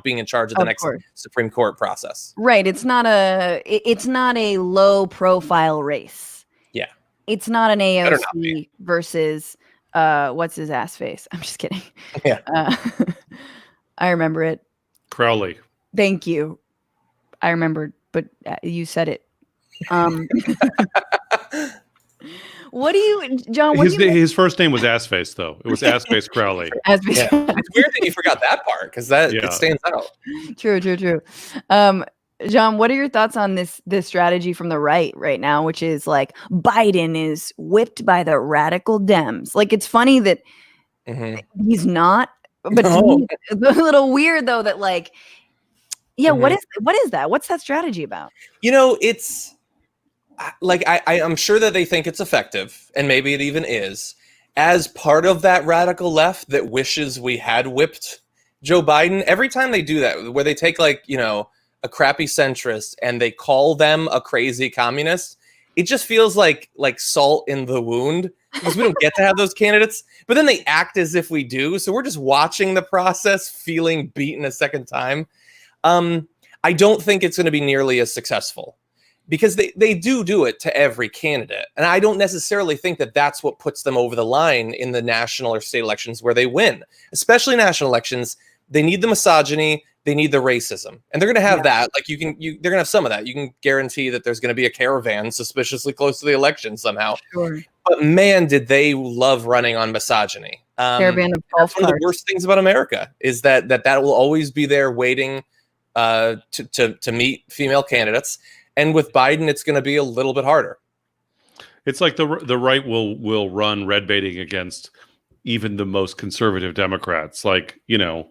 being in charge of the next Supreme Court process. Right. It's not a low profile race. Yeah. It's not an AOC versus what's his ass face. I'm just kidding. Yeah. I remember it. Crowley. Thank you. I remembered, but you said it. What do you, John? His first name was Assface, though. It was Assface Crowley. It's weird that you forgot that part, because it stands out. True. John, what are your thoughts on this strategy from the right now, which is like Biden is whipped by the radical Dems? Like, it's funny that he's not, but to me, it's a little weird though that what is that? What's that strategy about? It's like I'm sure that they think it's effective, and maybe it even is, as part of that radical left that wishes we had whipped Joe Biden. Every time they do that, where they take a crappy centrist and they call them a crazy communist, it just feels like salt in the wound, because we don't get to have those candidates, but then they act as if we do. So we're just watching the process, feeling beaten a second time. I don't think it's going to be nearly as successful, because they do it to every candidate. And I don't necessarily think that that's what puts them over the line in the national or state elections where they win. Especially national elections, they need the misogyny, they need the racism. And they're going to have that. Like they're going to have some of that. You can guarantee that there's going to be a caravan suspiciously close to the election somehow. Sure. But man, did they love running on misogyny. Caravan of that's one of the worst things about America, is that will always be there waiting to meet female candidates. And with Biden, it's going to be a little bit harder. It's like the right will run red baiting against even the most conservative Democrats. Like, you know,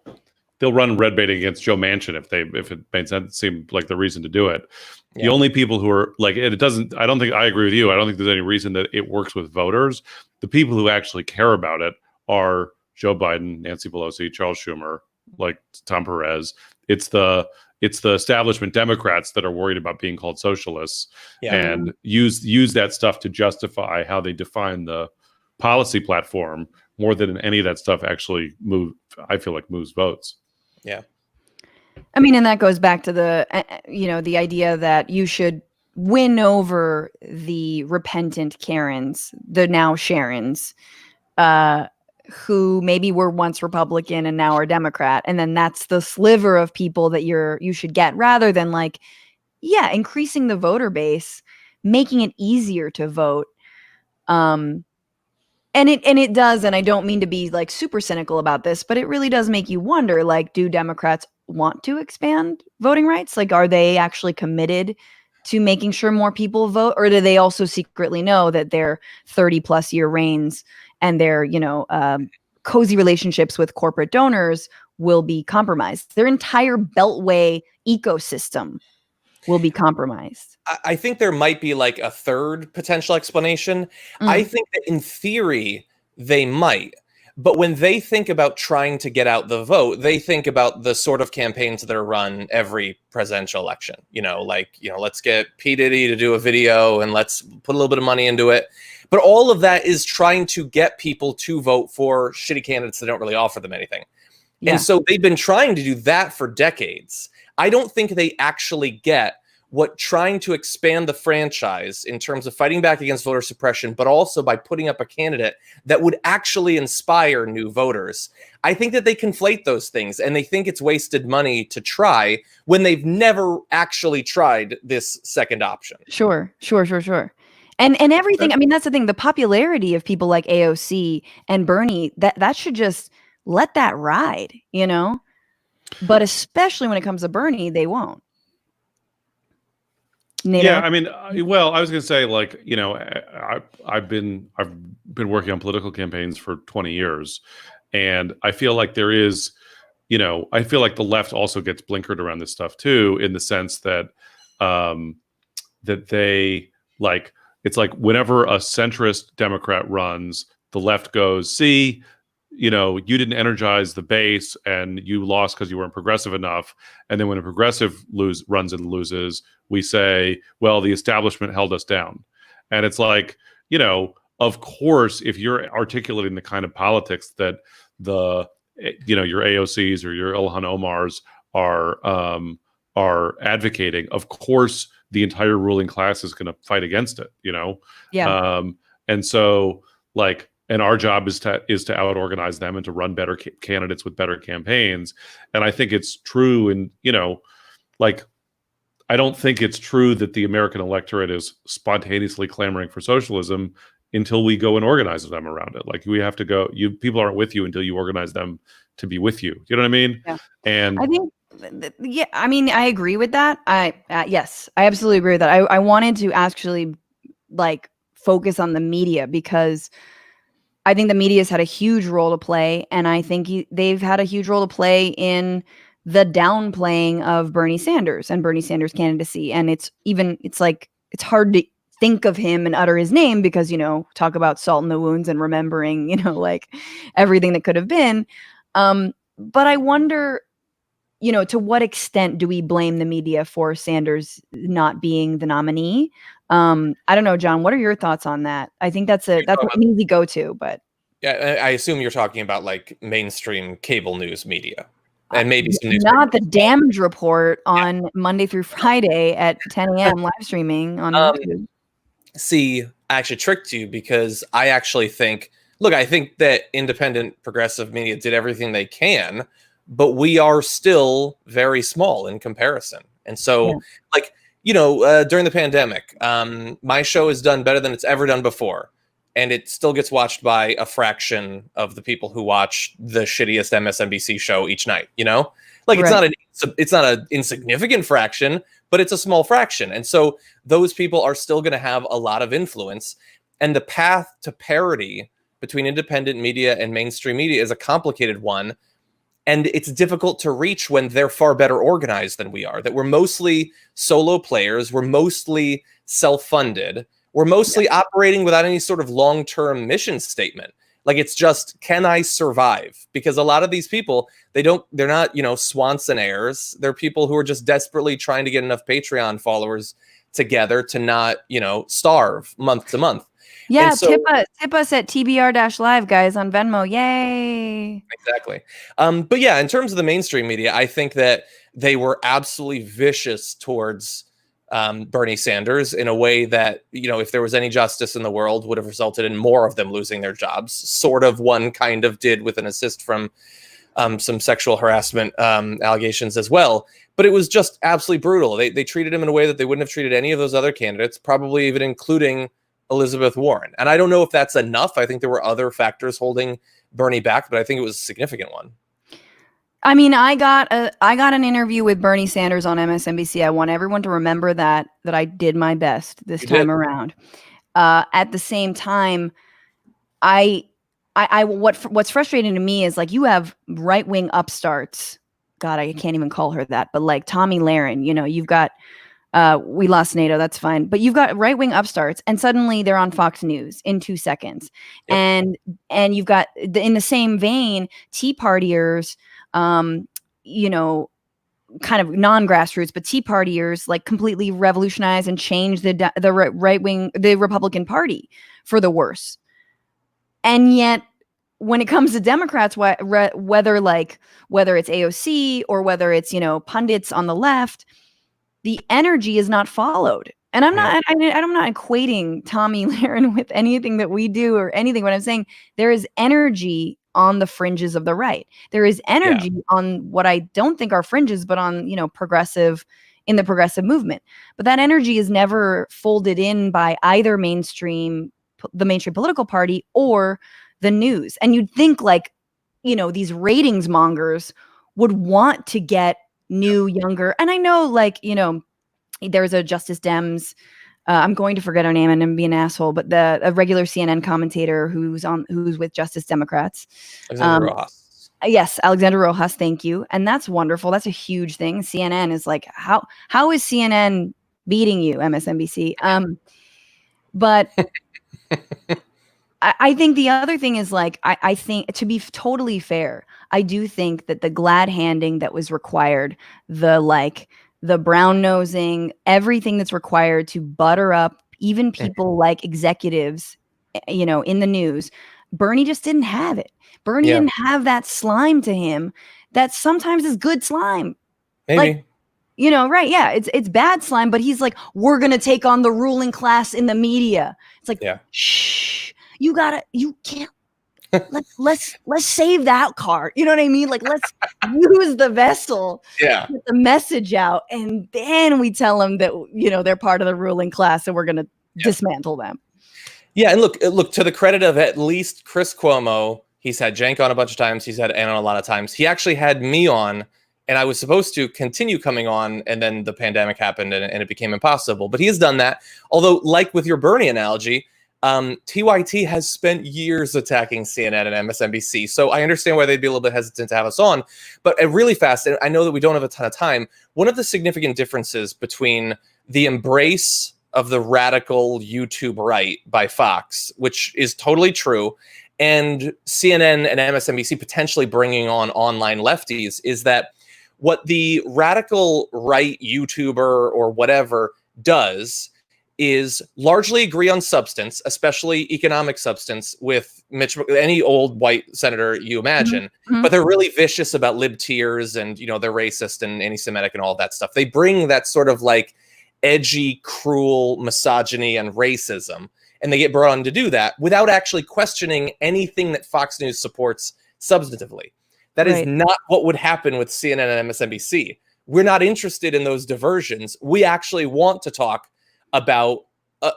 they'll run red baiting against Joe Manchin if it made sense, seemed like the reason to do it. Yeah. The only people who are like, it doesn't, I don't think, I agree with you. I don't think there's any reason that it works with voters. The people who actually care about it are Joe Biden, Nancy Pelosi, Charles Schumer, like Tom Perez. It's the establishment Democrats that are worried about being called socialists and use that stuff to justify how they define the policy platform more than any of that stuff actually I feel like moves votes. Yeah. I mean, and that goes back to the, the idea that you should win over the repentant Karens, the now Sharons, who maybe were once Republican and now are Democrat. And then that's the sliver of people that you should get, rather than like, increasing the voter base, making it easier to vote. And it does, and I don't mean to be like super cynical about this, but it really does make you wonder, like, do Democrats want to expand voting rights? Like, are they actually committed to making sure more people vote? Or do they also secretly know that their 30+ year reigns and their, cozy relationships with corporate donors will be compromised? Their entire Beltway ecosystem will be compromised. I think there might be like a third potential explanation. I think that in theory, they might. But when they think about trying to get out the vote, they think about the sort of campaigns that are run every presidential election. Let's get P. Diddy to do a video and let's put a little bit of money into it. But all of that is trying to get people to vote for shitty candidates that don't really offer them anything. Yeah. And so they've been trying to do that for decades. I don't think they actually get what trying to expand the franchise in terms of fighting back against voter suppression, but also by putting up a candidate that would actually inspire new voters. I think that they conflate those things and they think it's wasted money to try when they've never actually tried this second option. Sure. And everything, I mean, that's the thing, the popularity of people like AOC and Bernie, that should just let that ride, But especially when it comes to Bernie, they won't. Nato? Yeah, I mean, well, I was going to say, like, I've been working on political campaigns for 20 years, and I feel like there is, I feel like the left also gets blinkered around this stuff too, in the sense that that they like, it's like whenever a centrist Democrat runs, the left goes, see, you didn't energize the base and you lost because you weren't progressive enough. And then when a progressive runs and loses, we say, well, the establishment held us down. And it's like, of course, if you're articulating the kind of politics that your AOCs or your Ilhan Omars are advocating, of course, the entire ruling class is going to fight against it, Yeah. And so, like, and our job is to out-organize them and to run better candidates with better campaigns. And I think it's true. And, I don't think it's true that the American electorate is spontaneously clamoring for socialism until we go and organize them around it. Like, we have to go, people aren't with you until you organize them to be with you. You know what I mean? Yeah. And I think, I agree with that. Yes, I absolutely agree with that. I wanted to actually focus on the media, because I think the media's had a huge role to play, and I think they've had a huge role to play in the downplaying of Bernie Sanders and Bernie Sanders' candidacy. And it's hard to think of him and utter his name because, talk about salt in the wounds and remembering, everything that could have been. But I wonder, to what extent do we blame the media for Sanders not being the nominee? I don't know, John, what are your thoughts on that? I think that's an easy go-to, but. Yeah, I assume you're talking about like mainstream cable news media. And maybe some news. Not the damage report on Monday through Friday at 10 a.m. live streaming on YouTube. See, I actually tricked you, because I actually think, I think that independent progressive media did everything they can, but we are still very small in comparison. And so, during the pandemic, my show has done better than it's ever done before. And it still gets watched by a fraction of the people who watch the shittiest MSNBC show each night. Right. It's not an insignificant fraction, but it's a small fraction. And so those people are still going to have a lot of influence. And the path to parity between independent media and mainstream media is a complicated one. And it's difficult to reach when they're far better organized than we are, that we're mostly solo players. We're mostly self-funded. We're mostly operating without any sort of long-term mission statement. Like, it's just, can I survive? Because a lot of these people, they're not, Swanson heirs. They're people who are just desperately trying to get enough Patreon followers together to not, starve month to month. Yeah, so, tip us at TBR-live, guys, on Venmo. Yay. Exactly. But yeah, in terms of the mainstream media, I think that they were absolutely vicious towards Bernie Sanders in a way that, if there was any justice in the world, would have resulted in more of them losing their jobs. Sort of one kind of did with an assist from some sexual harassment allegations as well. But it was just absolutely brutal. They treated him in a way that they wouldn't have treated any of those other candidates, probably even including Elizabeth Warren. And I don't know if that's enough. I think there were other factors holding Bernie back, but I think it was a significant one. I mean, I got an interview with Bernie Sanders on MSNBC. I want everyone to remember that I did my best this time around. At the same time, what's frustrating to me is, like, you have right-wing upstarts. God, I can't even call her that, but like Tomi Lahren, you've got we lost Nato, that's fine. But you've got right-wing upstarts, and suddenly they're on Fox News in 2 seconds. Yep. And you've got, in the same vein, Tea Partiers, kind of non-grassroots, but Tea Partiers, like, completely revolutionize and change the right-wing, the Republican Party for the worse. And yet, when it comes to Democrats, whether it's AOC or whether it's, pundits on the left, the energy is not followed. And I'm not equating Tomi Lahren with anything that we do or anything. What I'm saying, there is energy on the fringes of the right. There is energy on what I don't think are fringes, but on, in the progressive movement. But that energy is never folded in by either the mainstream political party or the news. And you'd think, like, these ratings mongers would want to get new, younger. And I know, like, there's a Justice Dems, I'm going to forget her name and I'm being an asshole, but a regular CNN commentator who's with Justice Democrats. Alexandra Rojas. Yes, Alexandra Rojas, thank you. And that's wonderful. That's a huge thing. CNN is like, how is CNN beating you, MSNBC? But I think the other thing is, like, I think, to be totally fair, I do think that the glad handing that was required, the brown nosing, everything that's required to butter up even people like executives, in the news, Bernie just didn't have it. Bernie didn't have that slime to him that sometimes is good slime. Maybe. Like, right. Yeah. It's bad slime, but he's like, we're going to take on the ruling class in the media. It's like, shh, you can't. let's save that card. You know what I mean? Like, let's use the vessel, get the message out, and then we tell them that, they're part of the ruling class and we're going to dismantle them. Yeah. And look, to the credit of at least Chris Cuomo, he's had Cenk on a bunch of times. He's had Ann on a lot of times. He actually had me on, and I was supposed to continue coming on, and then the pandemic happened and it became impossible. But he has done that. Although, like with your Bernie analogy, TYT has spent years attacking CNN and MSNBC. So I understand why they'd be a little bit hesitant to have us on. But really fast, and I know that we don't have a ton of time, one of the significant differences between the embrace of the radical YouTube right by Fox, which is totally true, and CNN and MSNBC potentially bringing on online lefties, is that what the radical right YouTuber or whatever does is largely agree on substance, especially economic substance, with any old white senator you imagine. Mm-hmm. But they're really vicious about lib-tiers and, they're racist and anti-Semitic and all that stuff. They bring that sort of like edgy, cruel misogyny and racism, and they get brought on to do that without actually questioning anything that Fox News supports substantively. That is not what would happen with CNN and MSNBC. We're not interested in those diversions. We actually want to talk about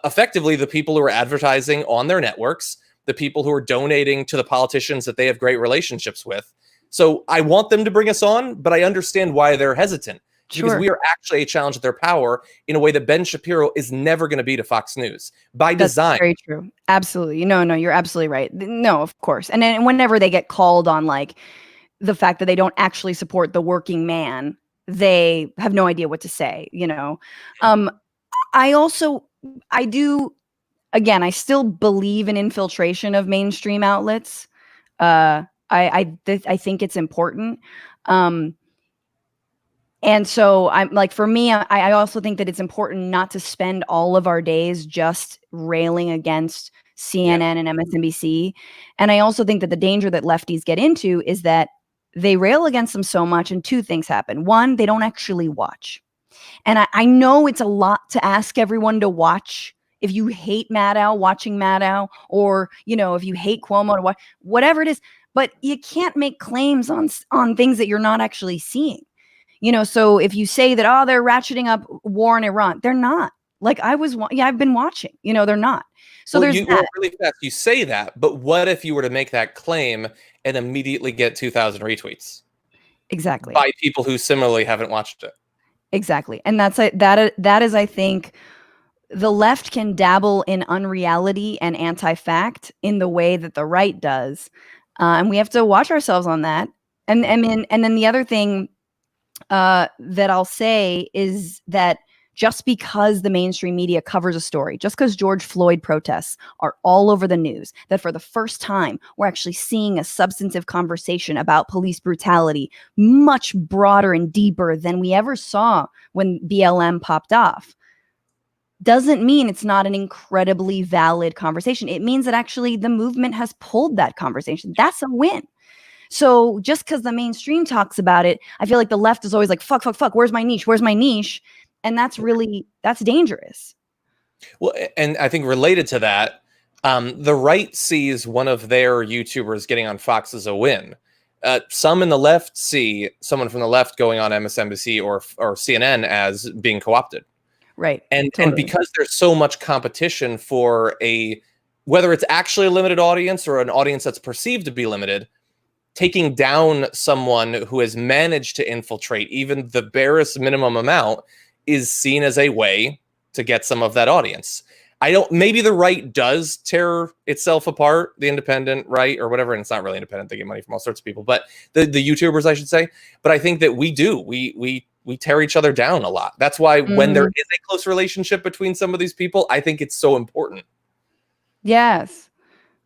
effectively the people who are advertising on their networks, the people who are donating to the politicians that they have great relationships with. So I want them to bring us on, but I understand why they're hesitant. because we are actually a challenge to their power in a way that Ben Shapiro is never going to be to Fox News by design. That's very true. Absolutely. No, you're absolutely right. No, of course. And then whenever they get called on like the fact that they don't actually support the working man, they have no idea what to say, you know. I do, again, I still believe in infiltration of mainstream outlets. I think it's important. And so I'm like, for me, I also think that it's important not to spend all of our days just railing against CNN and MSNBC. And I also think that the danger that lefties get into is that they rail against them so much, and two things happen. One, they don't actually watch. And I know it's a lot to ask everyone to watch. If you hate Maddow, watching Maddow, or, you know, if you hate Cuomo, to watch, whatever it is, but you can't make claims on things that you're not actually seeing. You know, so if you say that, oh, they're ratcheting up war in Iran, they're not. Like I've been watching, you know, they're not. So there's that. Really fast, you say that, but what if you were to make that claim and immediately get 2,000 retweets? Exactly. By people who similarly haven't watched it. Exactly. And that is, I think, the left can dabble in unreality and anti-fact in the way that the right does. And we have to watch ourselves on that. And then the other thing that I'll say is that just because the mainstream media covers a story, just because George Floyd protests are all over the news, that for the first time, we're actually seeing a substantive conversation about police brutality much broader and deeper than we ever saw when BLM popped off, doesn't mean it's not an incredibly valid conversation. It means that actually the movement has pulled that conversation. That's a win. So just because the mainstream talks about it, I feel like the left is always like, fuck, where's my niche? Where's my niche? And that's dangerous. Well, and I think related to that, the right sees one of their YouTubers getting on Fox as a win. Some in the left see someone from the left going on MSNBC or CNN as being co-opted. Right. And totally. because there's so much competition for whether it's actually a limited audience or an audience that's perceived to be limited, taking down someone who has managed to infiltrate even the barest minimum amount is seen as a way to get some of that audience. Maybe the right does tear itself apart, the independent right or whatever, and it's not really independent. They get money from all sorts of people, but the YouTubers, I should say. But I think that we do. We tear each other down a lot. That's why when there is a close relationship between some of these people, I think it's so important. Yes.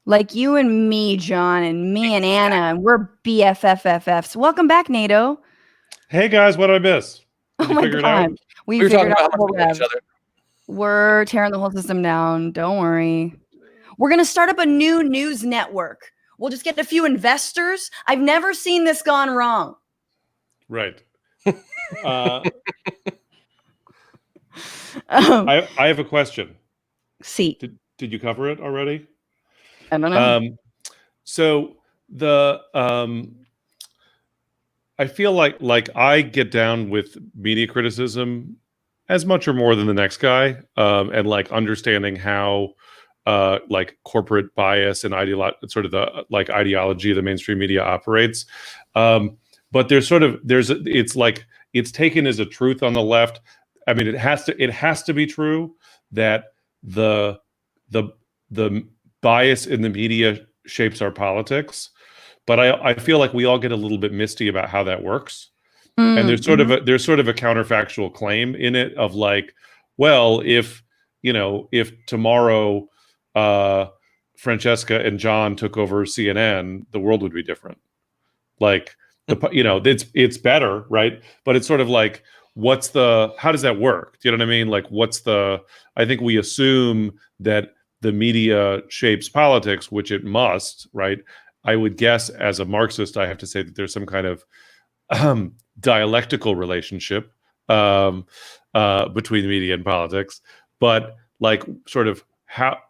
Like you and me, John, and me and Anna, and we're BFFFFs. Welcome back, Nato. Hey guys, what did I miss? Did you figure it out? We were figured talking out about how much we hate each other. We're tearing the whole system down. Don't worry. We're going to start up a new news network. We'll just get a few investors. I've never seen this gone wrong. Right. I have a question. See. Did you cover it already? I don't know. So I feel like I get down with media criticism as much or more than the next guy, and like understanding how like corporate bias and sort of the like ideology of the mainstream media operates. But it's like it's taken as a truth on the left. I mean, it has to be true that the bias in the media shapes our politics. But I feel like we all get a little bit misty about how that works. And there's sort of a counterfactual claim in it of like, well, if tomorrow Francesca and John took over CNN, the world would be different. Like it's better, right? But it's sort of like, how does that work? Do you know what I mean? Like I think we assume that the media shapes politics, which it must, right? I would guess as a Marxist, I have to say that there's some kind of dialectical relationship between media and politics. But like sort of how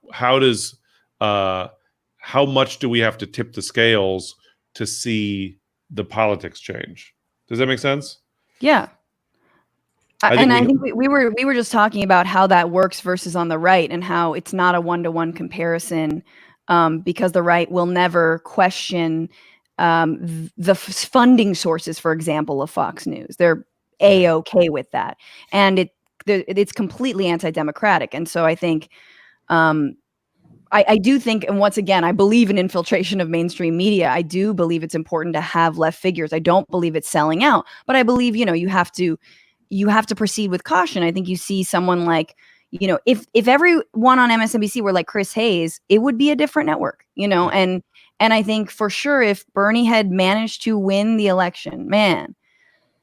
much do we have to tip the scales to see the politics change? Does that make sense? Yeah. I think we were just talking about how that works versus on the right, and how it's not a one-to-one comparison, because the right will never question the funding sources, for example, of Fox News. They're a-okay with that. And it's completely anti-democratic. And so I think I do think, and once again, I believe in infiltration of mainstream media. I do believe it's important to have left figures. I don't believe it's selling out, but I believe, you have to proceed with caution. I think you see someone like, if everyone on MSNBC were like Chris Hayes, it would be a different network, and I think for sure if Bernie had managed to win the election, man,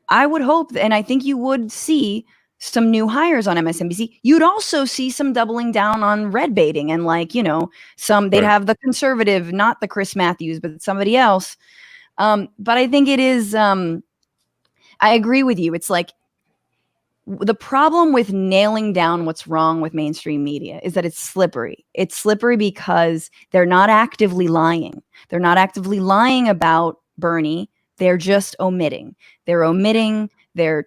I would hope, and I think you would see some new hires on MSNBC. You'd also see some doubling down on red baiting and they'd have the conservative, not the Chris Matthews, but somebody else. But I think it is, I agree with you. It's like the problem with nailing down what's wrong with mainstream media is that it's slippery. It's slippery because they're not actively lying. They're not actively lying about Bernie. They're just omitting. They're omitting. They're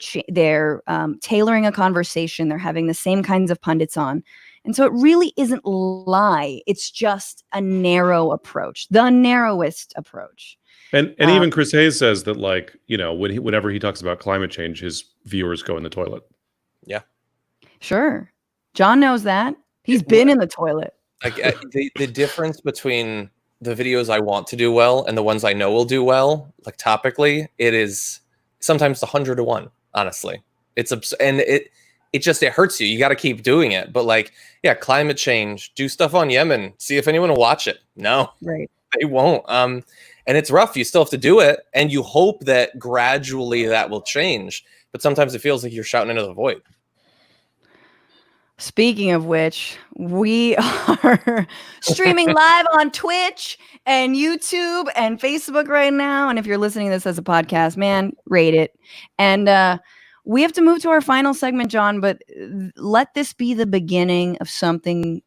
tailoring a conversation. They're having the same kinds of pundits on. And so it really isn't lie. It's just a narrow approach, the narrowest approach. And even Chris Hayes says that, whenever he talks about climate change, his viewers go in the toilet. Yeah. Sure. John knows that. He's been in the toilet. Like the difference between the videos I want to do well and the ones I know will do well, like topically, it is sometimes 100 to 1, honestly. It's and it hurts you. You got to keep doing it. But climate change, do stuff on Yemen, see if anyone will watch it. No, right. They won't. And it's rough. You still have to do it. And you hope that gradually that will change. But sometimes it feels like you're shouting into the void. Speaking of which, we are streaming live on Twitch and YouTube and Facebook right now. And if you're listening to this as a podcast, man, rate it. And we have to move to our final segment, John, but let this be the beginning of something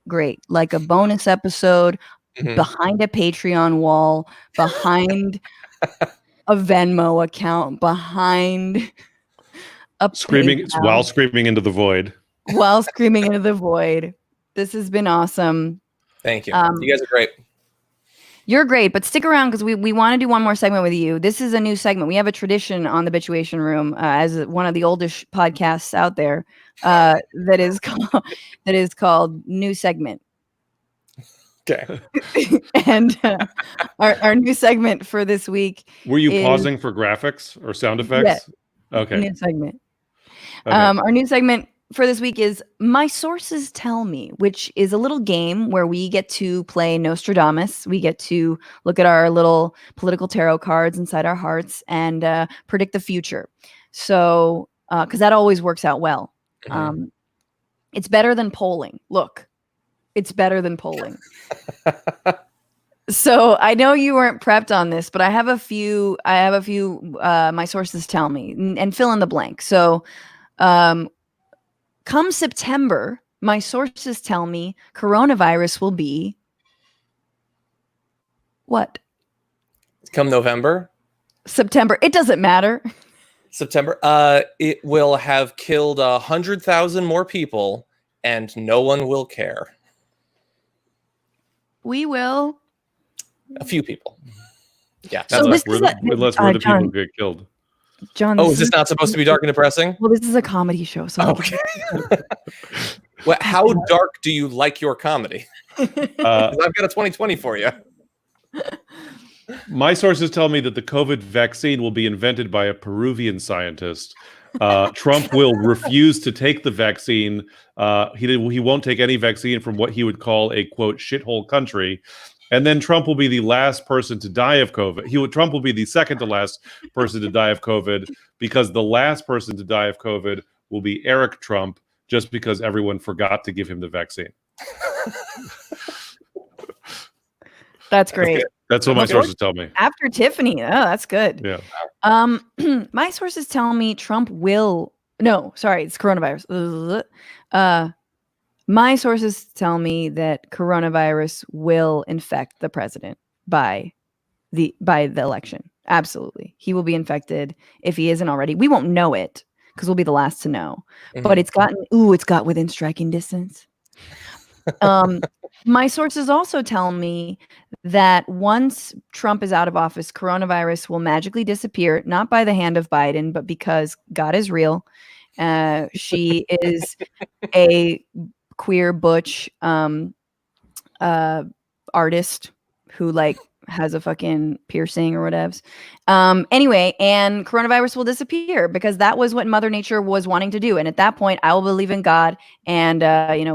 great, like a bonus episode behind a Patreon wall, behind a Venmo account, behind a while screaming into the void. While screaming into the void. This has been awesome. Thank you. You guys are great. You're great, but stick around because we want to do one more segment with you. This is a new segment. We have a tradition on the Bitchuation Room as one of the oldest podcasts out there that is called New Segment. Okay. And our new segment for this week. Were you pausing for graphics or sound effects? Yeah. Okay. New segment. Okay. Our new segment for this week is My Sources Tell Me, which is a little game where we get to play Nostradamus. We get to look at our little political tarot cards inside our hearts and predict the future. So, because that always works out well. It's better than polling. Look, it's better than polling. So I know you weren't prepped on this, but I have a few. My sources tell me, and fill in the blank. So, come September, my sources tell me coronavirus will be what? Come November? September. It doesn't matter. September. It will have killed 100,000 more people, and no one will care. We will. A few people. Yeah. So unless we're the John, people who get killed. John. Oh, is this not supposed to be dark and depressing? Well, this is a comedy show. So okay. Well, how dark do you like your comedy? 'Cause I've got a 2020 for you. My sources tell me that the COVID vaccine will be invented by a Peruvian scientist. Trump will refuse to take the vaccine. He won't take any vaccine from what he would call a, quote, shithole country. And then Trump will be the last person to die of COVID. Trump will be the second to last person to die of COVID because the last person to die of COVID will be Eric Trump just because everyone forgot to give him the vaccine. That's great. That's what my sources tell me. After Tiffany. Oh, that's good. Yeah. My sources tell me Trump will. No, sorry, it's coronavirus. My sources tell me that coronavirus will infect the president by the election. Absolutely. He will be infected if he isn't already. We won't know it because we'll be the last to know. But it's got within striking distance. My sources also tell me that once Trump is out of office, coronavirus will magically disappear, not by the hand of Biden, but because God is real. She is a queer butch artist who like has a fucking piercing or whatevs. Anyway, and coronavirus will disappear because that was what Mother Nature was wanting to do. And at that point, I will believe in God and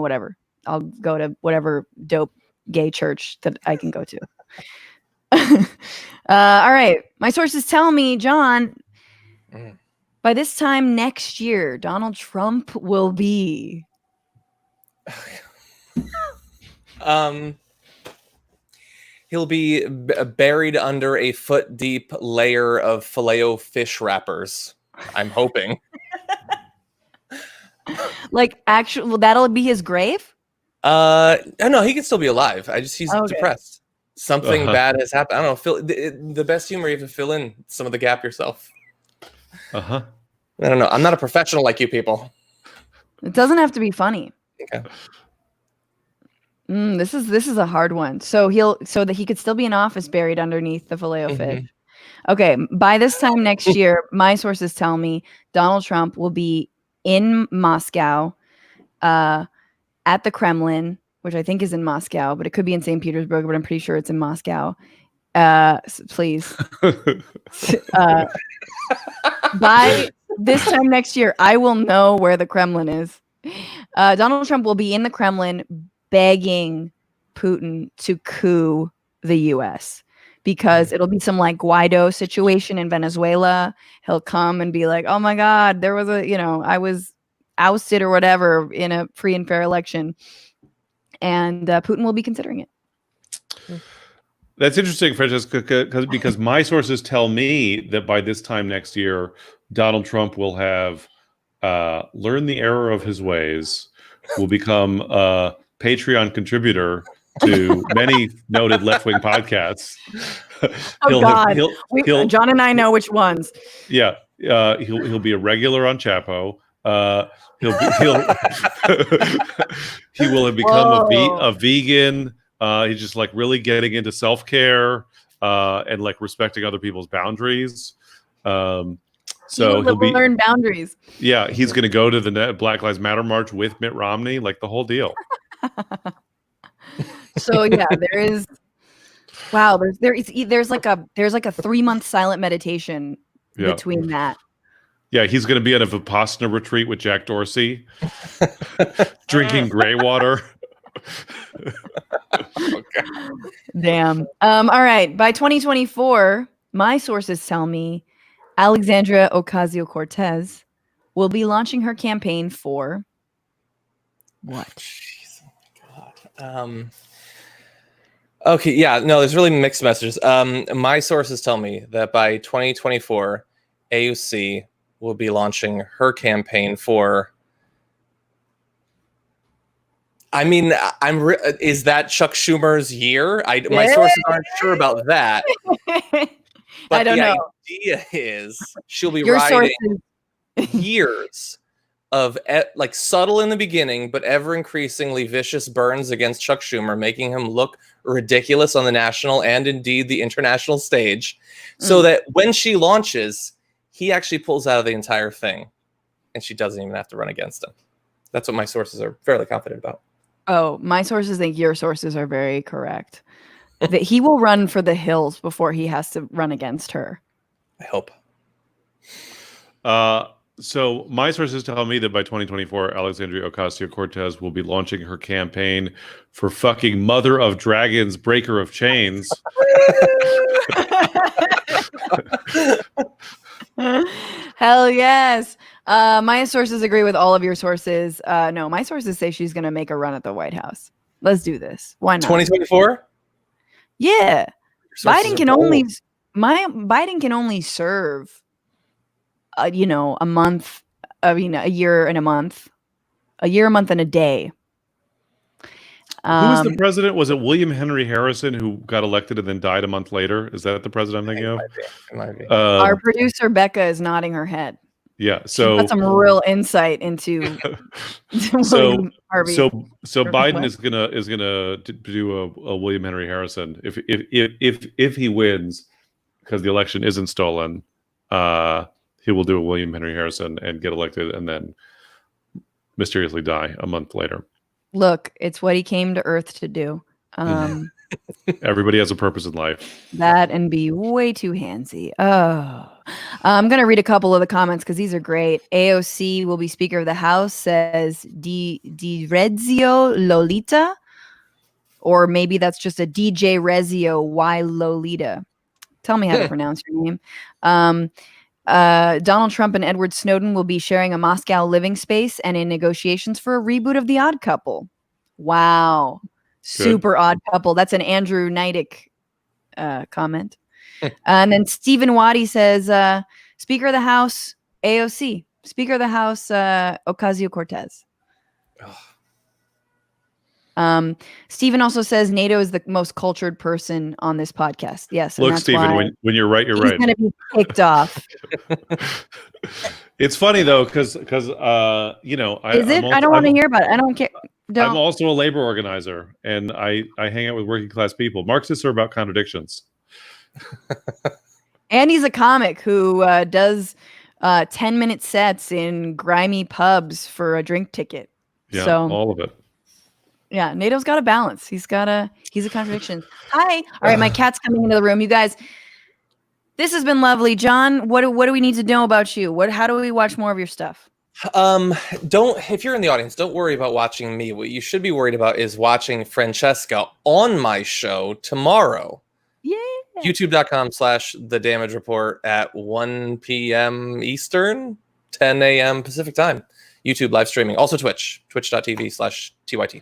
whatever. I'll go to whatever dope gay church that I can go to. All right. My sources tell me, John, by this time next year, Donald Trump will be. He'll be buried under a foot-deep layer of Filet-O-Fish wrappers. I'm hoping. Like, actually, that'll be his grave? No, he can still be alive. He's Okay. depressed. Something bad has happened. I don't know. Fill the best humor, you have to fill in some of the gap yourself. I don't know. I'm not a professional like you people. It doesn't have to be funny. Okay. This is a hard one. So that he could still be in office buried underneath the Filet-O-Fish. Okay, by this time next year, my sources tell me Donald Trump will be in Moscow, at the Kremlin, which I think is in Moscow, but it could be in St. Petersburg, but I'm pretty sure it's in Moscow. Please. By this time next year, I will know where the Kremlin is. Donald Trump will be in the Kremlin begging Putin to coup the US because it'll be some like Guaido situation in Venezuela. He'll come and be like, oh my God, there was I was ousted or whatever in a free and fair election. And Putin will be considering it. That's interesting, Francesca, because my sources tell me that by this time next year, Donald Trump will have learned the error of his ways, will become a Patreon contributor to many noted left-wing podcasts. John and I know which ones. Yeah, he'll be a regular on Chapo. He will have become a vegan. He's just like really getting into self-care and like respecting other people's boundaries. So he'll learn boundaries. Yeah, he's going to go to the Black Lives Matter march with Mitt Romney, like the whole deal. So yeah, there is. Wow, there's like a 3-month silent meditation between that. Yeah, he's going to be at a Vipassana retreat with Jack Dorsey, drinking gray water. Damn. All right. By 2024, my sources tell me Alexandria Ocasio-Cortez will be launching her campaign for what? Jeez, oh my God. Okay, yeah, no, there's really mixed messages. My sources tell me that by 2024, AOC will be launching her campaign for. I mean, is that Chuck Schumer's year? My sources aren't sure about that. But I don't know. The idea is she'll be riding years of like subtle in the beginning, but ever increasingly vicious burns against Chuck Schumer, making him look ridiculous on the national and indeed the international stage, so that when she launches, he actually pulls out of the entire thing, and she doesn't even have to run against him. That's what my sources are fairly confident about. Oh, my sources think your sources are very correct. That he will run for the hills before he has to run against her. I hope. So my sources tell me that by 2024, Alexandria Ocasio-Cortez will be launching her campaign for fucking Mother of Dragons, Breaker of Chains. Hell yes. My sources agree with all of your sources. No, my sources say she's going to make a run at the White House. Let's do this. Why not? 2024? Yeah. Biden can only serve a month, a year and a month, a month and a day. Who was the president? Was it William Henry Harrison who got elected and then died a month later? Is that the president I'm thinking of? It might be. Our producer Becca is nodding her head. Yeah. She's So got some real insight into so William Harvey. so Biden What? is gonna do a William Henry Harrison if he wins, because the election isn't stolen. He will do a William Henry Harrison and get elected, and then mysteriously die a month later. Look, it's what he came to Earth to do. Everybody has a purpose in life. That and be way too handsy. Oh, I'm going to read a couple of the comments because these are great. AOC will be Speaker of the House, says Di Rezio Lolita. Or maybe that's just a DJ Rezio Y Lolita. Tell me how to pronounce your name. Donald Trump and Edward Snowden will be sharing a Moscow living space and in negotiations for a reboot of The Odd Couple. Wow. Super odd couple. That's an Andrew Neidick comment. And then Stephen Waddy says, Speaker of the House, AOC. Speaker of the House, Ocasio-Cortez. Stephen also says NATO is the most cultured person on this podcast. Yes. Look, Stephen, when you're right, you're he's right. Going to be kicked off. It's funny though, because you know, I don't want to hear about it. I don't care. I'm also a labor organizer, and I hang out with working class people. Marxists are about contradictions. And he's a comic who does 10-minute sets in grimy pubs for a drink ticket. Yeah, so, all of it. Yeah, NATO's got a balance. He's a contradiction. Hi. All right, my cat's coming into the room. You guys, this has been lovely. John, what do we need to know about you? How do we watch more of your stuff? If you're in the audience, don't worry about watching me. What you should be worried about is watching Francesca on my show tomorrow. Yeah. YouTube.com/The Damage Report at 1 p.m. Eastern, 10 a.m. Pacific time. YouTube live streaming. Also Twitch, twitch.tv/TYT.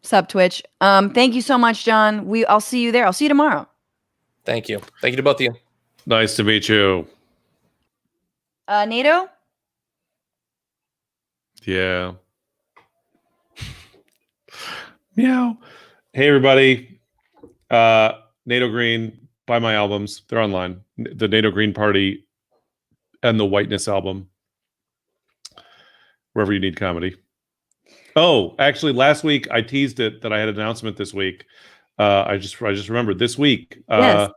Sup, Twitch. Thank you so much, John. I'll see you there. I'll see you tomorrow. Thank you. Thank you to both of you. Nice to meet you. NATO? Yeah. Meow. Hey, everybody. NATO Green, buy my albums. They're online. The NATO Green Party and the Whiteness album. Wherever you need comedy. Oh, actually, last week I teased it that I had an announcement this week. I just remembered this week. Yes.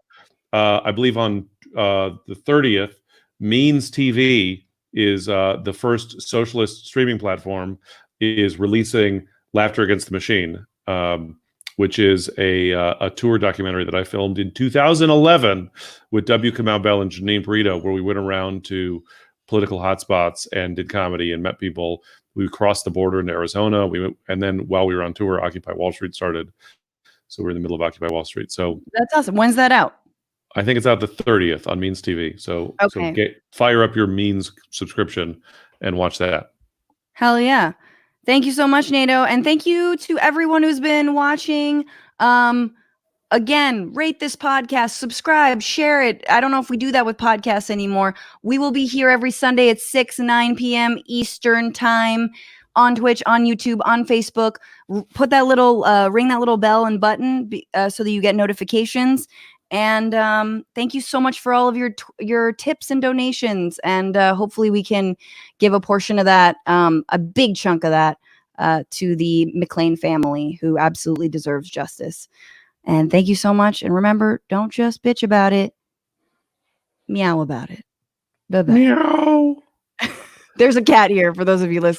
I believe on the 30th, Means TV is the first socialist streaming platform is releasing Laughter Against the Machine, which is a tour documentary that I filmed in 2011 with W. Kamau Bell and Janine Burrito, where we went around to political hotspots and did comedy and met people. We crossed the border into Arizona. And then while we were on tour, Occupy Wall Street started. So we're in the middle of Occupy Wall Street. So that's awesome. When's that out? I think it's out the 30th on Means TV. So, okay. Fire up your Means subscription and watch that. Hell yeah. Thank you so much, NATO. And thank you to everyone who's been watching. Again, rate this podcast, subscribe, share it. I don't know if we do that with podcasts anymore. We will be here every Sunday at 9 p.m. Eastern time on Twitch, on YouTube, on Facebook. Put that little, ring that little bell and button so that you get notifications. And thank you so much for all of your tips and donations. And hopefully we can give a portion of that, a big chunk of that, to the McLean family, who absolutely deserves justice. And thank you so much. And remember, don't just bitch about it. Meow about it. Bye-bye. Meow. There's a cat here for those of you listening.